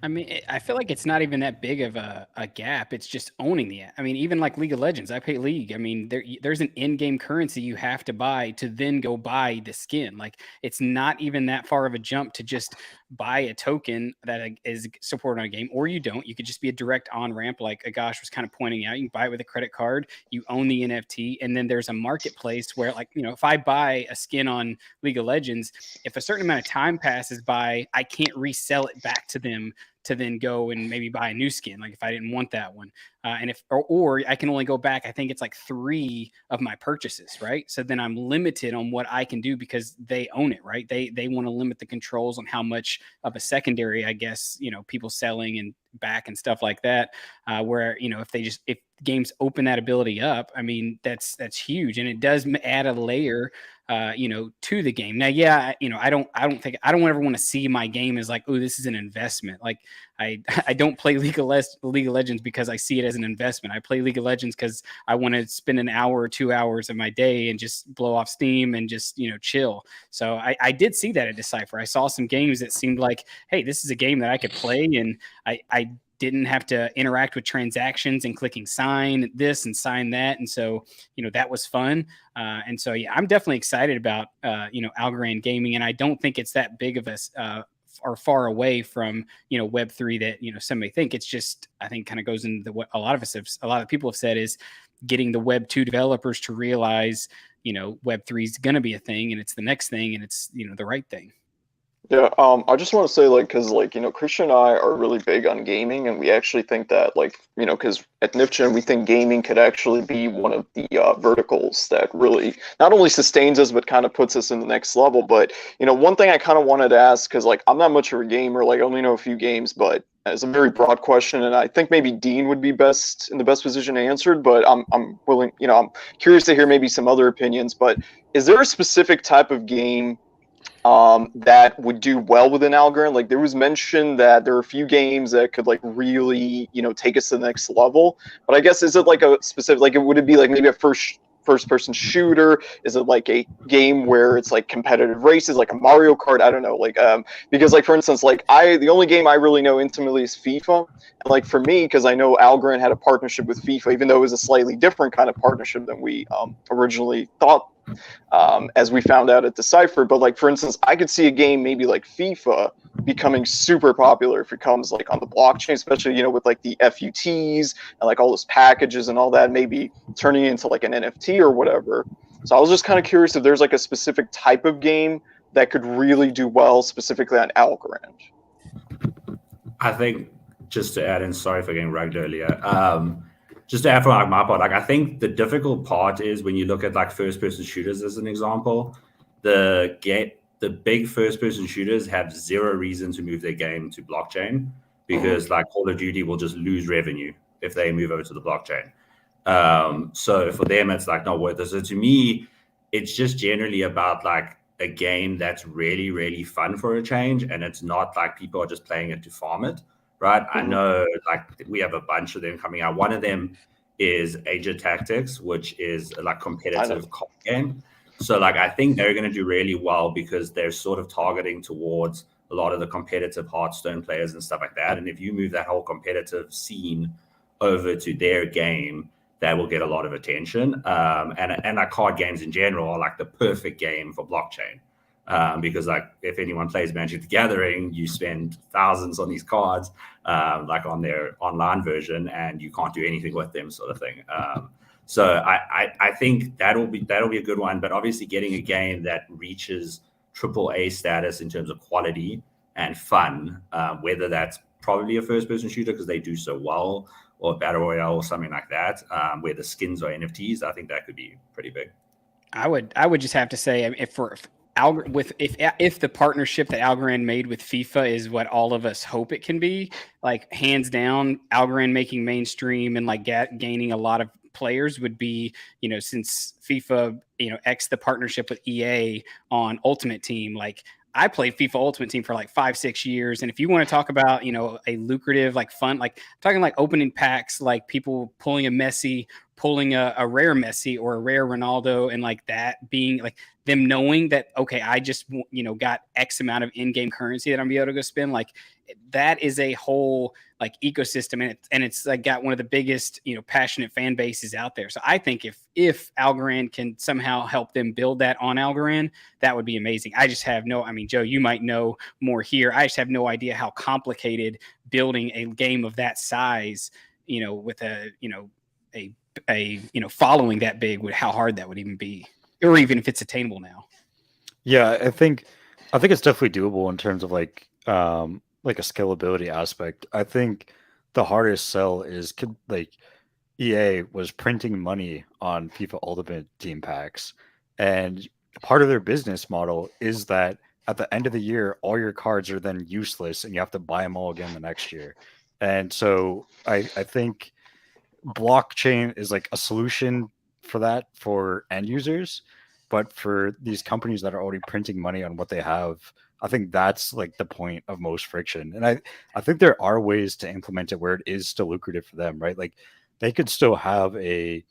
I mean, I feel like it's not even that big of a gap. It's just owning the. I mean, even like League of Legends, I play League. I mean, there's an in-game currency you have to buy to then go buy the skin. Like, it's not even that far of a jump to just buy a token that is supported on a game, or you don't. You could just be a direct on-ramp, like Agash was kind of pointing out. You can buy it with a credit card, you own the NFT, and then there's a marketplace where, like, if I buy a skin on League of Legends, if a certain amount of time passes by, I can't resell it back to them to then go and maybe buy a new skin, like if I didn't want that one. And if or I can only go back, I think it's like 3 of my purchases, right? So then I'm limited on what I can do because they own it, right? They want to limit the controls on how much of a secondary, I guess, people selling and back and stuff like that. Where if games open that ability up, I mean, that's huge, and it does add a layer to the game. Now, yeah, I don't ever want to see my game as like, oh, this is an investment. Like I don't play League of Legends because I see it as an investment. I play League of Legends because I want to spend an hour or 2 hours of my day and just blow off steam and just, chill. So I did see that at Decipher. I saw some games that seemed like, hey, this is a game that I could play, and I didn't have to interact with transactions and clicking sign this and sign that. And so, that was fun. And so, yeah, I'm definitely excited about, Algorand gaming. And I don't think it's that big of a, or far away from, Web3 that, some may think. It's just, I think kind of goes into what a lot of people have said is getting the Web2 developers to realize, Web3 is going to be a thing, and it's the next thing, and it's, the right thing. Yeah, I just want to say, because, Christian and I are really big on gaming, and we actually think that, because at NifGen, we think gaming could actually be one of the verticals that really not only sustains us, but kind of puts us in the next level. But, one thing I kind of wanted to ask, because, I'm not much of a gamer, I only know a few games, but it's a very broad question, and I think maybe Dean would be in the best position to answer it, but I'm willing, I'm curious to hear maybe some other opinions. But is there a specific type of game that would do well within Algorand? There was mention that there are a few games that could really, take us to the next level. But I guess, is it a specific, would it be maybe a first person shooter? Is it a game where it's competitive races, like a Mario Kart? I don't know. Because for instance, the only game I really know intimately is FIFA. And for me, because I know Algorand had a partnership with FIFA, even though it was a slightly different kind of partnership than we originally thought, as we found out at Decipher. But for instance, I could see a game maybe like FIFA becoming super popular if it comes on the blockchain, especially with the FUTs and all those packages and all that, maybe turning into an NFT or whatever. So I was just kind of curious if there's a specific type of game that could really do well specifically on Algorand. I think, just to add in, sorry for getting rugged earlier, just to add from my part, I think the difficult part is when you look at first-person shooters as an example, the big first-person shooters have zero reason to move their game to blockchain, because Call of Duty will just lose revenue if they move over to the blockchain. So for them, it's not worth it. So to me, it's just generally about a game that's really, really fun for a change, and it's not people are just playing it to farm it. Right. I know we have a bunch of them coming out. One of them is Age of Tactics, which is a competitive card game. So I think they're going to do really well because they're sort of targeting towards a lot of the competitive Hearthstone players and stuff like that. And if you move that whole competitive scene over to their game, that will get a lot of attention. And card games in general are the perfect game for blockchain. Because if anyone plays Magic the Gathering, you spend thousands on these cards, on their online version, and you can't do anything with them, sort of thing. So I think that'll be a good one. But obviously, getting a game that reaches AAA status in terms of quality and fun, whether that's probably a first-person shooter because they do so well, or a battle royale or something like that, where the skins are NFTs, I think that could be pretty big. I would just have to say, if the partnership that Algorand made with FIFA is what all of us hope it can be, hands down, Algorand making mainstream and gaining a lot of players would be, since FIFA, X the partnership with EA on Ultimate Team, I played FIFA Ultimate Team for 5-6 years. And if you want to talk about, a lucrative, fun, talking opening packs, people pulling a Messi, pulling a rare Messi or a rare Ronaldo, and that being them knowing that, okay, I just, got X amount of in-game currency that I'm be able to go spend, that is a whole ecosystem, and it's got one of the biggest, passionate fan bases out there. So I think if Algorand can somehow help them build that on Algorand, that would be amazing. I just have Joe, you might know more here. I just have no idea how complicated building a game of that size, with a following that big, how hard that would even be, or even if it's attainable now. Yeah, I think it's definitely doable in terms of a scalability aspect. I think the hardest sell is EA was printing money on FIFA Ultimate Team packs, and part of their business model is that at the end of the year, all your cards are then useless, and you have to buy them all again the next year. And so I think blockchain is a solution for that for end users. But for these companies that are already printing money on what they have, I think that's like the point of most friction. And I think there are ways to implement it where it is still lucrative for them, right? Like they could still have a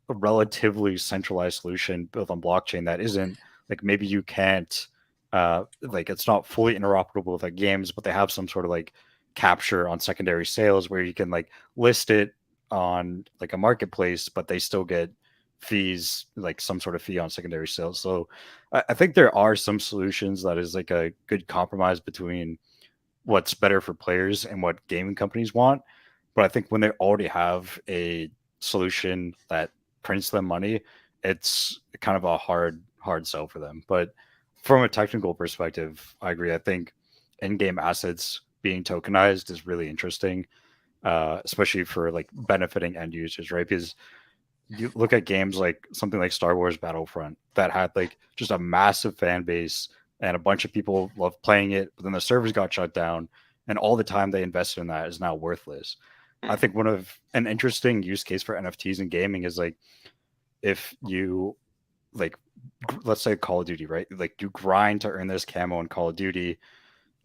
relatively centralized solution built on blockchain that isn't like, maybe you can't like, it's not fully interoperable with like games, but they have some sort of like capture on secondary sales where you can like list it on like a marketplace, but they still get fees, like some sort of fee on secondary sales. So I think there are some solutions that is like a good compromise between what's better for players and what gaming companies want. But I think when they already have a solution that prints them money, it's kind of a hard sell for them. But from a technical perspective, I agree. I think in-game assets being tokenized is really interesting, especially for like benefiting end users, right? Because you look at games like something like Star Wars Battlefront that had like just a massive fan base and a bunch of people loved playing it, but then the servers got shut down and all the time they invested in that is now worthless. I think an interesting use case for NFTs in gaming is like, if you like, let's say Call of Duty, right? Like you grind to earn this camo in Call of Duty.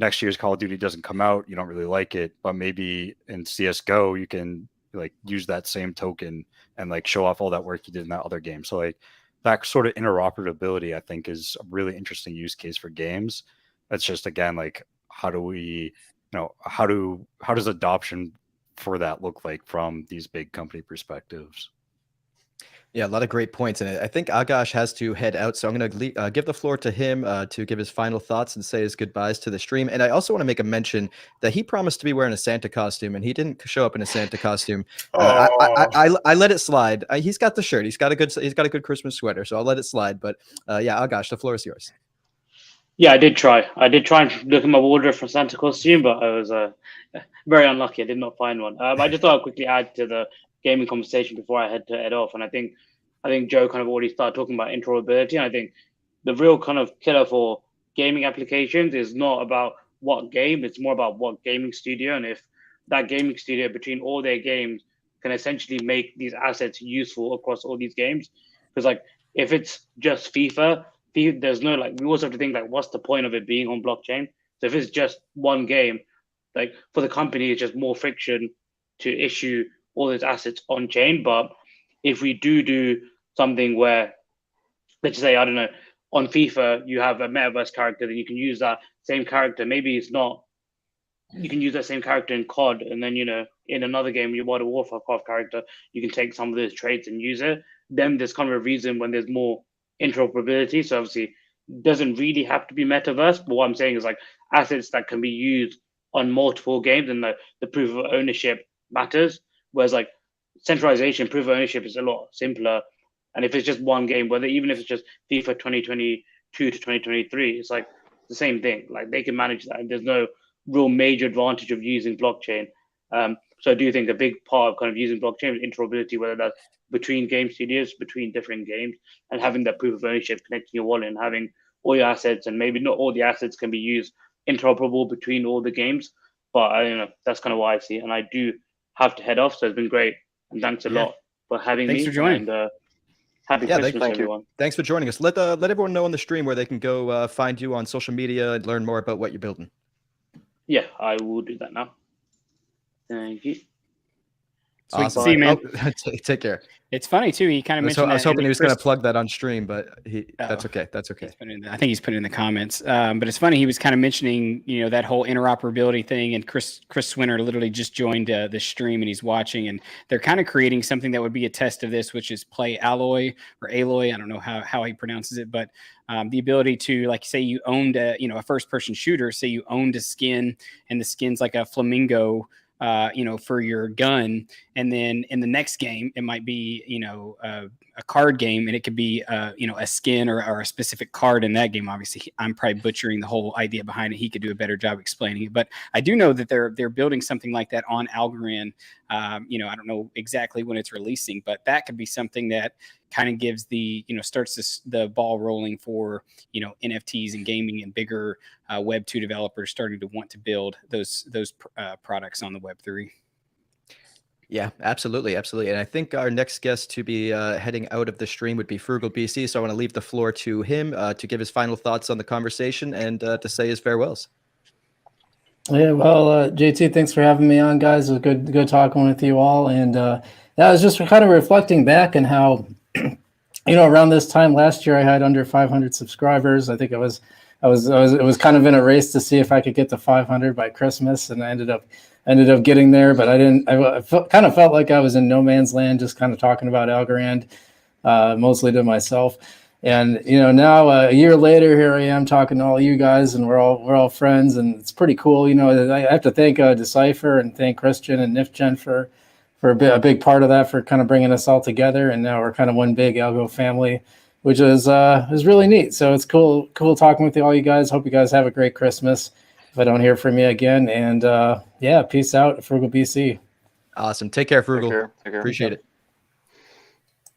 Next year's Call of Duty doesn't come out, you don't really like it, but maybe in CS:GO you can like use that same token and like show off all that work you did in that other game. So like that sort of interoperability, I think, is a really interesting use case for games. That's just, again, like, how do we, how does adoption for that look like from these big company perspectives? Yeah, a lot of great points. And I think Agash has to head out. So I'm going to give the floor to him to give his final thoughts and say his goodbyes to the stream. And I also want to make a mention that he promised to be wearing a Santa costume and he didn't show up in a Santa costume. I let it slide. He's got the shirt. He's got a good Christmas sweater. So I'll let it slide. But yeah, Agash, the floor is yours. Yeah, I did try. And look at my wardrobe for Santa costume, but I was very unlucky. I did not find one. I just thought I'd quickly add to the gaming conversation before I head off. And I think Joe kind of already started talking about interoperability. And I think the real kind of killer for gaming applications is not about what game, it's more about what gaming studio. And if that gaming studio between all their games can essentially make these assets useful across all these games. Because like if it's just FIFA, there's no like, we also have to think like, what's the point of it being on blockchain? So if it's just one game, like for the company, it's just more friction to issue all those assets on chain. But if we do something where, let's say, I don't know, on FIFA, you have a metaverse character, then you can use that same character. Maybe it's not, you can use that same character in COD, and then, in another game, your Modern Warfare COD character, you can take some of those traits and use it. Then there's kind of a reason when there's more interoperability. So obviously, it doesn't really have to be metaverse, but what I'm saying is like assets that can be used on multiple games, and the proof of ownership matters. Whereas like centralization, proof of ownership is a lot simpler. And if it's just one game, even if it's just FIFA 2022 to 2023, it's like the same thing. Like they can manage that, and there's no real major advantage of using blockchain. So I do think a big part of kind of using blockchain is interoperability, whether that's between game studios, between different games, and having that proof of ownership, connecting your wallet and having all your assets, and maybe not all the assets can be used interoperable between all the games. But I don't know, that's kind of what I see. And I do have to head off, so it's been great. And thanks a lot for having me. Thanks for joining. And happy Christmas, everyone. Thanks for joining us. Let everyone know on the stream where they can go find you on social media and learn more about what you're building. Yeah, I will do that now. Thank you. Awesome. See you, man. Take care. It's funny too. He kind of mentioned. I was hoping he was going to plug that on stream, but that's okay. That's okay. I think he's put it in the comments. But it's funny. He was kind of mentioning, that whole interoperability thing. And Chris Swinner literally just joined the stream and he's watching. And they're kind of creating something that would be a test of this, which is Play Alloy or Aloy. I don't know how he pronounces it, but the ability to, like, say you owned a first person shooter. Say you owned a skin and the skin's like a flamingo. For your gun, and then in the next game it might be a card game, and it could be a skin or a specific card in that game. Obviously, I'm probably butchering the whole idea behind it. He could do a better job explaining it, but I do know that they're building something like that on Algorand. I don't know exactly when it's releasing, but that could be something that kind of gives starts the ball rolling for NFTs and gaming and bigger Web 2 developers starting to want to build those products on the Web 3. Yeah, absolutely, absolutely. And I think our next guest to be heading out of the stream would be Frugal BC. So I want to leave the floor to him to give his final thoughts on the conversation and to say his farewells. Yeah, well, JT, thanks for having me on, guys. It was good talking with you all. And I was just kind of reflecting back on how, around this time last year, I had under 500 subscribers. I think it was kind of in a race to see if I could get to 500 by Christmas, and I ended up getting there, but I didn't. Kind of felt like I was in no man's land, just kind of talking about Algorand, mostly to myself. And now a year later, here I am talking to all you guys, and we're all friends, and it's pretty cool. I have to thank Decipher and thank Christian and NifGen for a big part of that, for kind of bringing us all together. And now we're kind of one big Algo family, which is really neat. So it's cool talking with all you guys. Hope you guys have a great Christmas if I don't hear from you again. And yeah, peace out, Frugal BC. Awesome. Take care, Frugal. Take care. Appreciate it.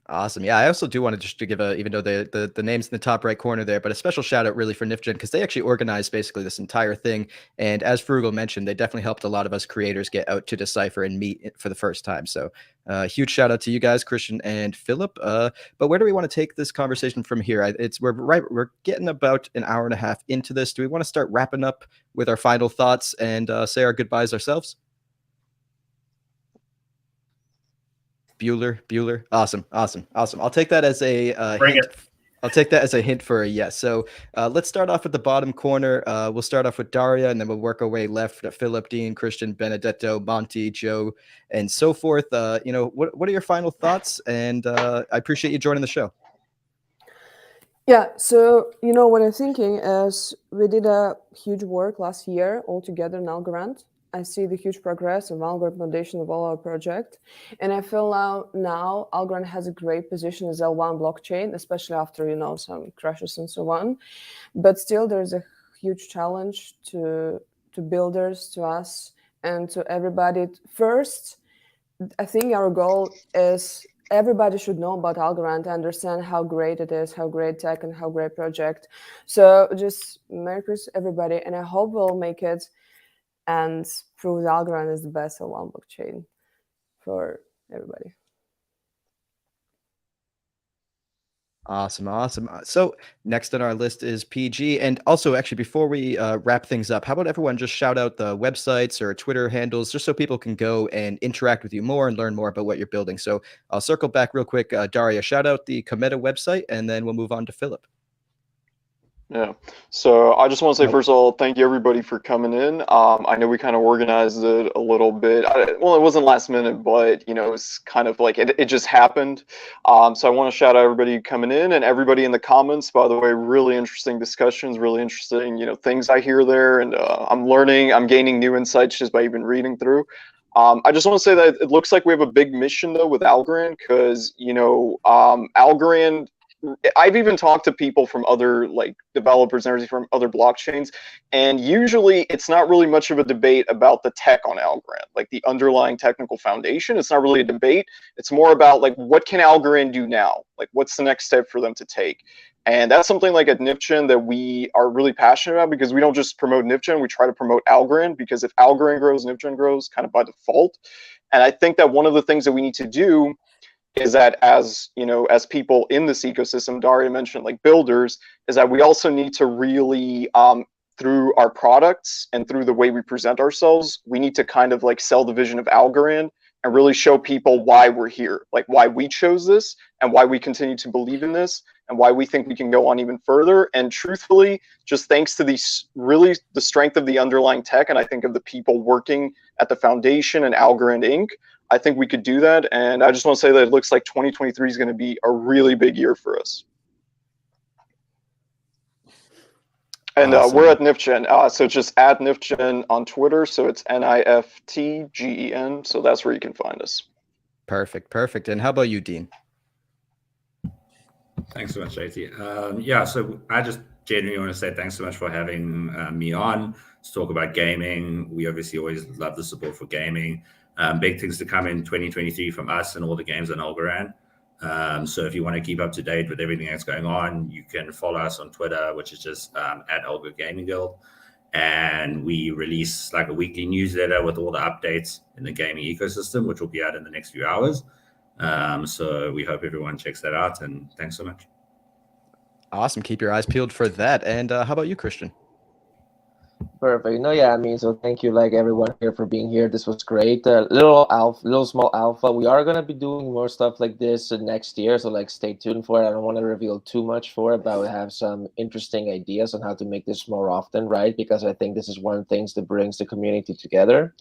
Awesome. Yeah, I also do want to give even though the name's in the top right corner there, but a special shout out really for NifGen, because they actually organized basically this entire thing. And as Frugal mentioned, they definitely helped a lot of us creators get out to Decipher and meet for the first time. So huge shout out to you guys, Christian and Philip. But where do we want to take this conversation from here? We're getting about an hour and a half into this. Do we want to start wrapping up with our final thoughts and say our goodbyes ourselves? Bueller. Awesome. I'll take that as a hint. I'll take that as a hint for a yes. So let's start off at the bottom corner. We'll start off with Daria, and then we'll work our way left to Philip, Dean, Christian, Benedetto, Monty, Joe, and so forth. What are your final thoughts? And I appreciate you joining the show. Yeah, so what I'm thinking is we did a huge work last year all together in Algorand. I see the huge progress of Algorand Foundation of all our project. And I feel now Algorand has a great position as L1 blockchain, especially after, some crashes and so on. But still, there's a huge challenge to builders, to us, and to everybody. First, I think our goal is everybody should know about Algorand, understand how great it is, how great tech and how great project. So just Merry Christmas, everybody. And I hope we'll make it and prove Algorand is the best L1 blockchain for everybody. Awesome. So next on our list is PG. And also, actually, before we wrap things up, how about everyone just shout out the websites or Twitter handles, just so people can go and interact with you more and learn more about what you're building. So I'll circle back real quick. Daria, shout out the Cometa website, and then we'll move on to Philip. Yeah. So I just want to say, first of all, thank you everybody for coming in. I know we kind of organized it a little bit. Well, it wasn't last minute, but it's kind of like it just happened. So I want to shout out everybody coming in and everybody in the comments. By the way, really interesting discussions, really interesting, things I hear there, and I'm learning, I'm gaining new insights just by even reading through. I just want to say that it looks like we have a big mission though with Algorand, because Algorand. I've even talked to people from other developers and everything from other blockchains, and usually it's not really much of a debate about the tech on Algorand, like the underlying technical foundation. It's not really a debate. It's more about what can Algorand do now? What's the next step for them to take? And that's something at NifGen that we are really passionate about, because we don't just promote NifGen, we try to promote Algorand, because if Algorand grows, NifGen grows kind of by default. And I think that one of the things that we need to do is that as people in this ecosystem, Daria mentioned builders, is that we also need to really through our products and through the way we present ourselves, we need to kind of sell the vision of Algorand and really show people why we're here, why we chose this and why we continue to believe in this and why we think we can go on even further. And truthfully, just thanks to the strength of the underlying tech, and I think of the people working at the foundation and Algorand Inc., I think we could do that. And I just want to say that it looks like 2023 is going to be a really big year for us. And Awesome. We're at NifGen. So just add NifGen on Twitter. So it's NIFTGEN. So that's where you can find us. Perfect. And how about you, Dean? Thanks so much, JT. Yeah, so I just genuinely want to say thanks so much for having me on to talk about gaming. We obviously always love the support for gaming. Big things to come in 2023 from us and all the games on Algorand. So if you want to keep up to date with everything that's going on, you can follow us on Twitter, which is just at ALGO Gaming Guild. and we release like a weekly newsletter with all the updates in the gaming ecosystem, which will be out in the next few hours. So we hope everyone checks that out, and thanks so much. Awesome. Keep your eyes peeled for that. And how about you, Christian? Perfect. No, yeah, I mean, so thank you, like everyone here for being here. This was great. Little small alpha. We are gonna be doing more stuff like this next year, so like stay tuned for it. I don't want to reveal too much for it, but we have some interesting ideas on how to make this more often, right? Because I think this is one of the things that brings the community together.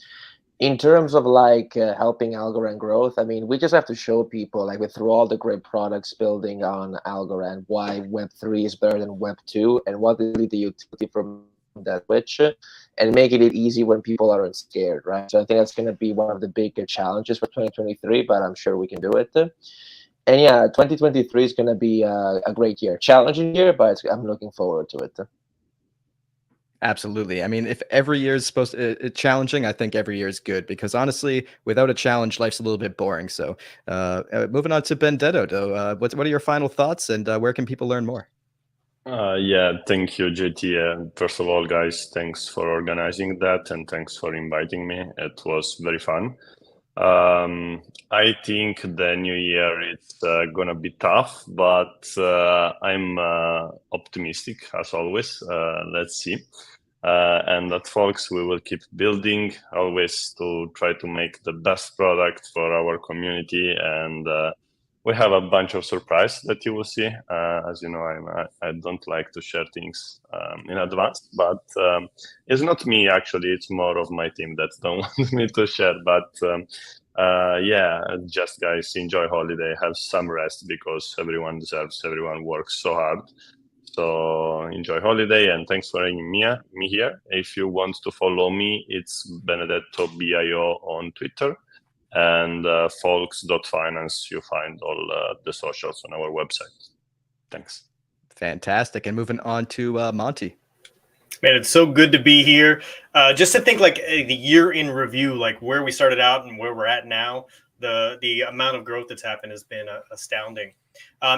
In terms of like helping Algorand growth, I mean, we just have to show people, like through all the great products building on Algorand, why Web3 is better than Web2 and what is really the utility from that switch, and making it easy when people aren't scared, right? So I think that's going to be one of the big challenges for 2023, but I'm sure we can do it. And yeah, 2023 is going to be a great year, challenging year, but I'm looking forward to it. Absolutely. I mean, if every year is supposed to challenging, I think every year is good, because honestly, without a challenge, life's a little bit boring. So moving on to Benedetto, though, what are your final thoughts, and where can people learn more? Yeah, thank you, JT. First of all, guys, thanks for organizing that, and thanks for inviting me. It was very fun. I think the new year it's gonna be tough, but I'm optimistic as always. Let's see. And at Folks, we will keep building always to try to make the best product for our community, and we have a bunch of surprise that you will see. As you know, I don't like to share things in advance, but it's not me actually. It's more of my team that don't want me to share. But yeah, just guys, enjoy holiday, have some rest, because everyone deserves. Everyone works so hard. So enjoy holiday, and thanks for having me here. If you want to follow me, it's Benedetto BIO on Twitter. And folks.finance, you find all the socials on our website. Thanks. Fantastic. And moving on to Monty. Man, it's so good to be here. Just to think like the year in review, like where we started out and where we're at now, the amount of growth that's happened has been astounding.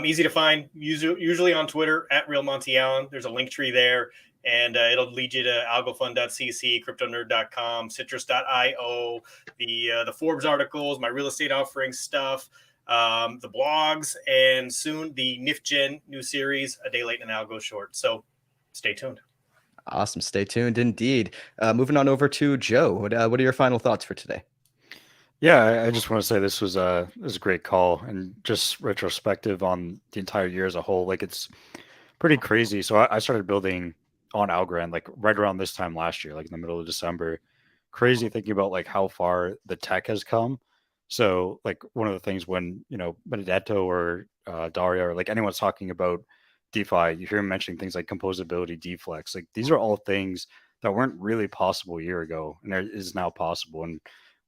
Easy to find, usually on Twitter at RealMontyAllen. There's a link tree there, and it'll lead you to algofund.cc, cryptonerd.com, citrus.io, the Forbes articles, my real estate offering stuff, the blogs, and soon the NIFGen new series, A Day Late and an Algo Short. So stay tuned. Awesome. Stay tuned indeed. Moving on over to Joe. What are your final thoughts for today? Yeah, I just want to say this was a great call, and just retrospective on the entire year as a whole. Like, it's pretty crazy. So I started building on Algorand like right around this time last year, like in the middle of December. Crazy thinking about like how far the tech has come. So like one of the things when, you know, Benedetto or Dario or like anyone's talking about DeFi, you hear him mentioning things like composability, deflex. Like these are all things that weren't really possible a year ago, and it is now possible. And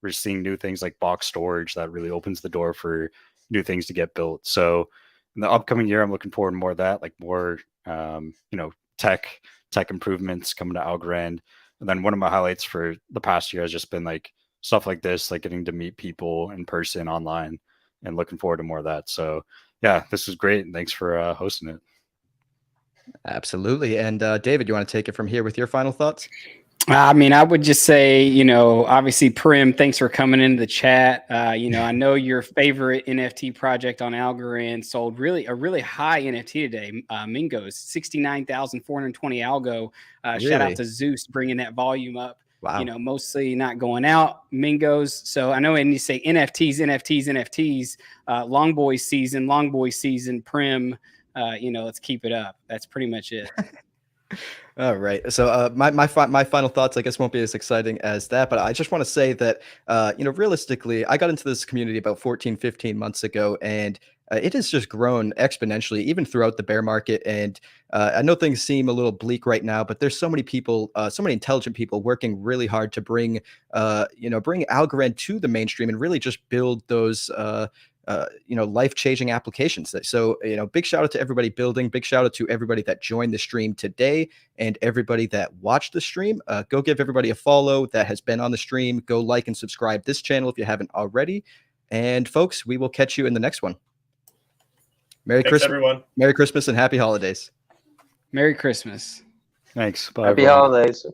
we're seeing new things like box storage that really opens the door for new things to get built. So in the upcoming year, I'm looking forward to more of that, like more, you know, tech improvements coming to Algorand. And then one of my highlights for the past year has just been like stuff like this, like getting to meet people in person online, and looking forward to more of that. So yeah, this was great. And thanks for hosting it. Absolutely. And David, you want to take it from here with your final thoughts? I mean, I would just say, you know, obviously, Prim, thanks for coming into the chat. You know, I know your favorite NFT project on Algorand sold a really high NFT today. Mingo's 69,420 algo. Really? Shout out to Zeus bringing that volume up. Wow. You know, mostly not going out. Mingo's. So I know when you say NFTs, Long Boy season, Prim. You know, let's keep it up. That's pretty much it. All right. So my final thoughts, I guess, won't be as exciting as that, but I just want to say that, you know, realistically, I got into this community about 14, 15 months ago, and it has just grown exponentially, even throughout the bear market. And I know things seem a little bleak right now, but there's so many people, so many intelligent people working really hard to bring, you know, bring Algorand to the mainstream and really just build those, you know, life-changing applications. So, you know, big shout out to everybody building, big shout out to everybody that joined the stream today and everybody that watched the stream. Go give everybody a follow that has been on the stream. Go like and subscribe this channel if you haven't already. And folks, we will catch you in the next one. Merry Christmas, everyone. Merry Christmas and happy holidays. Merry Christmas. Thanks. Bye, Happy everyone. holidays.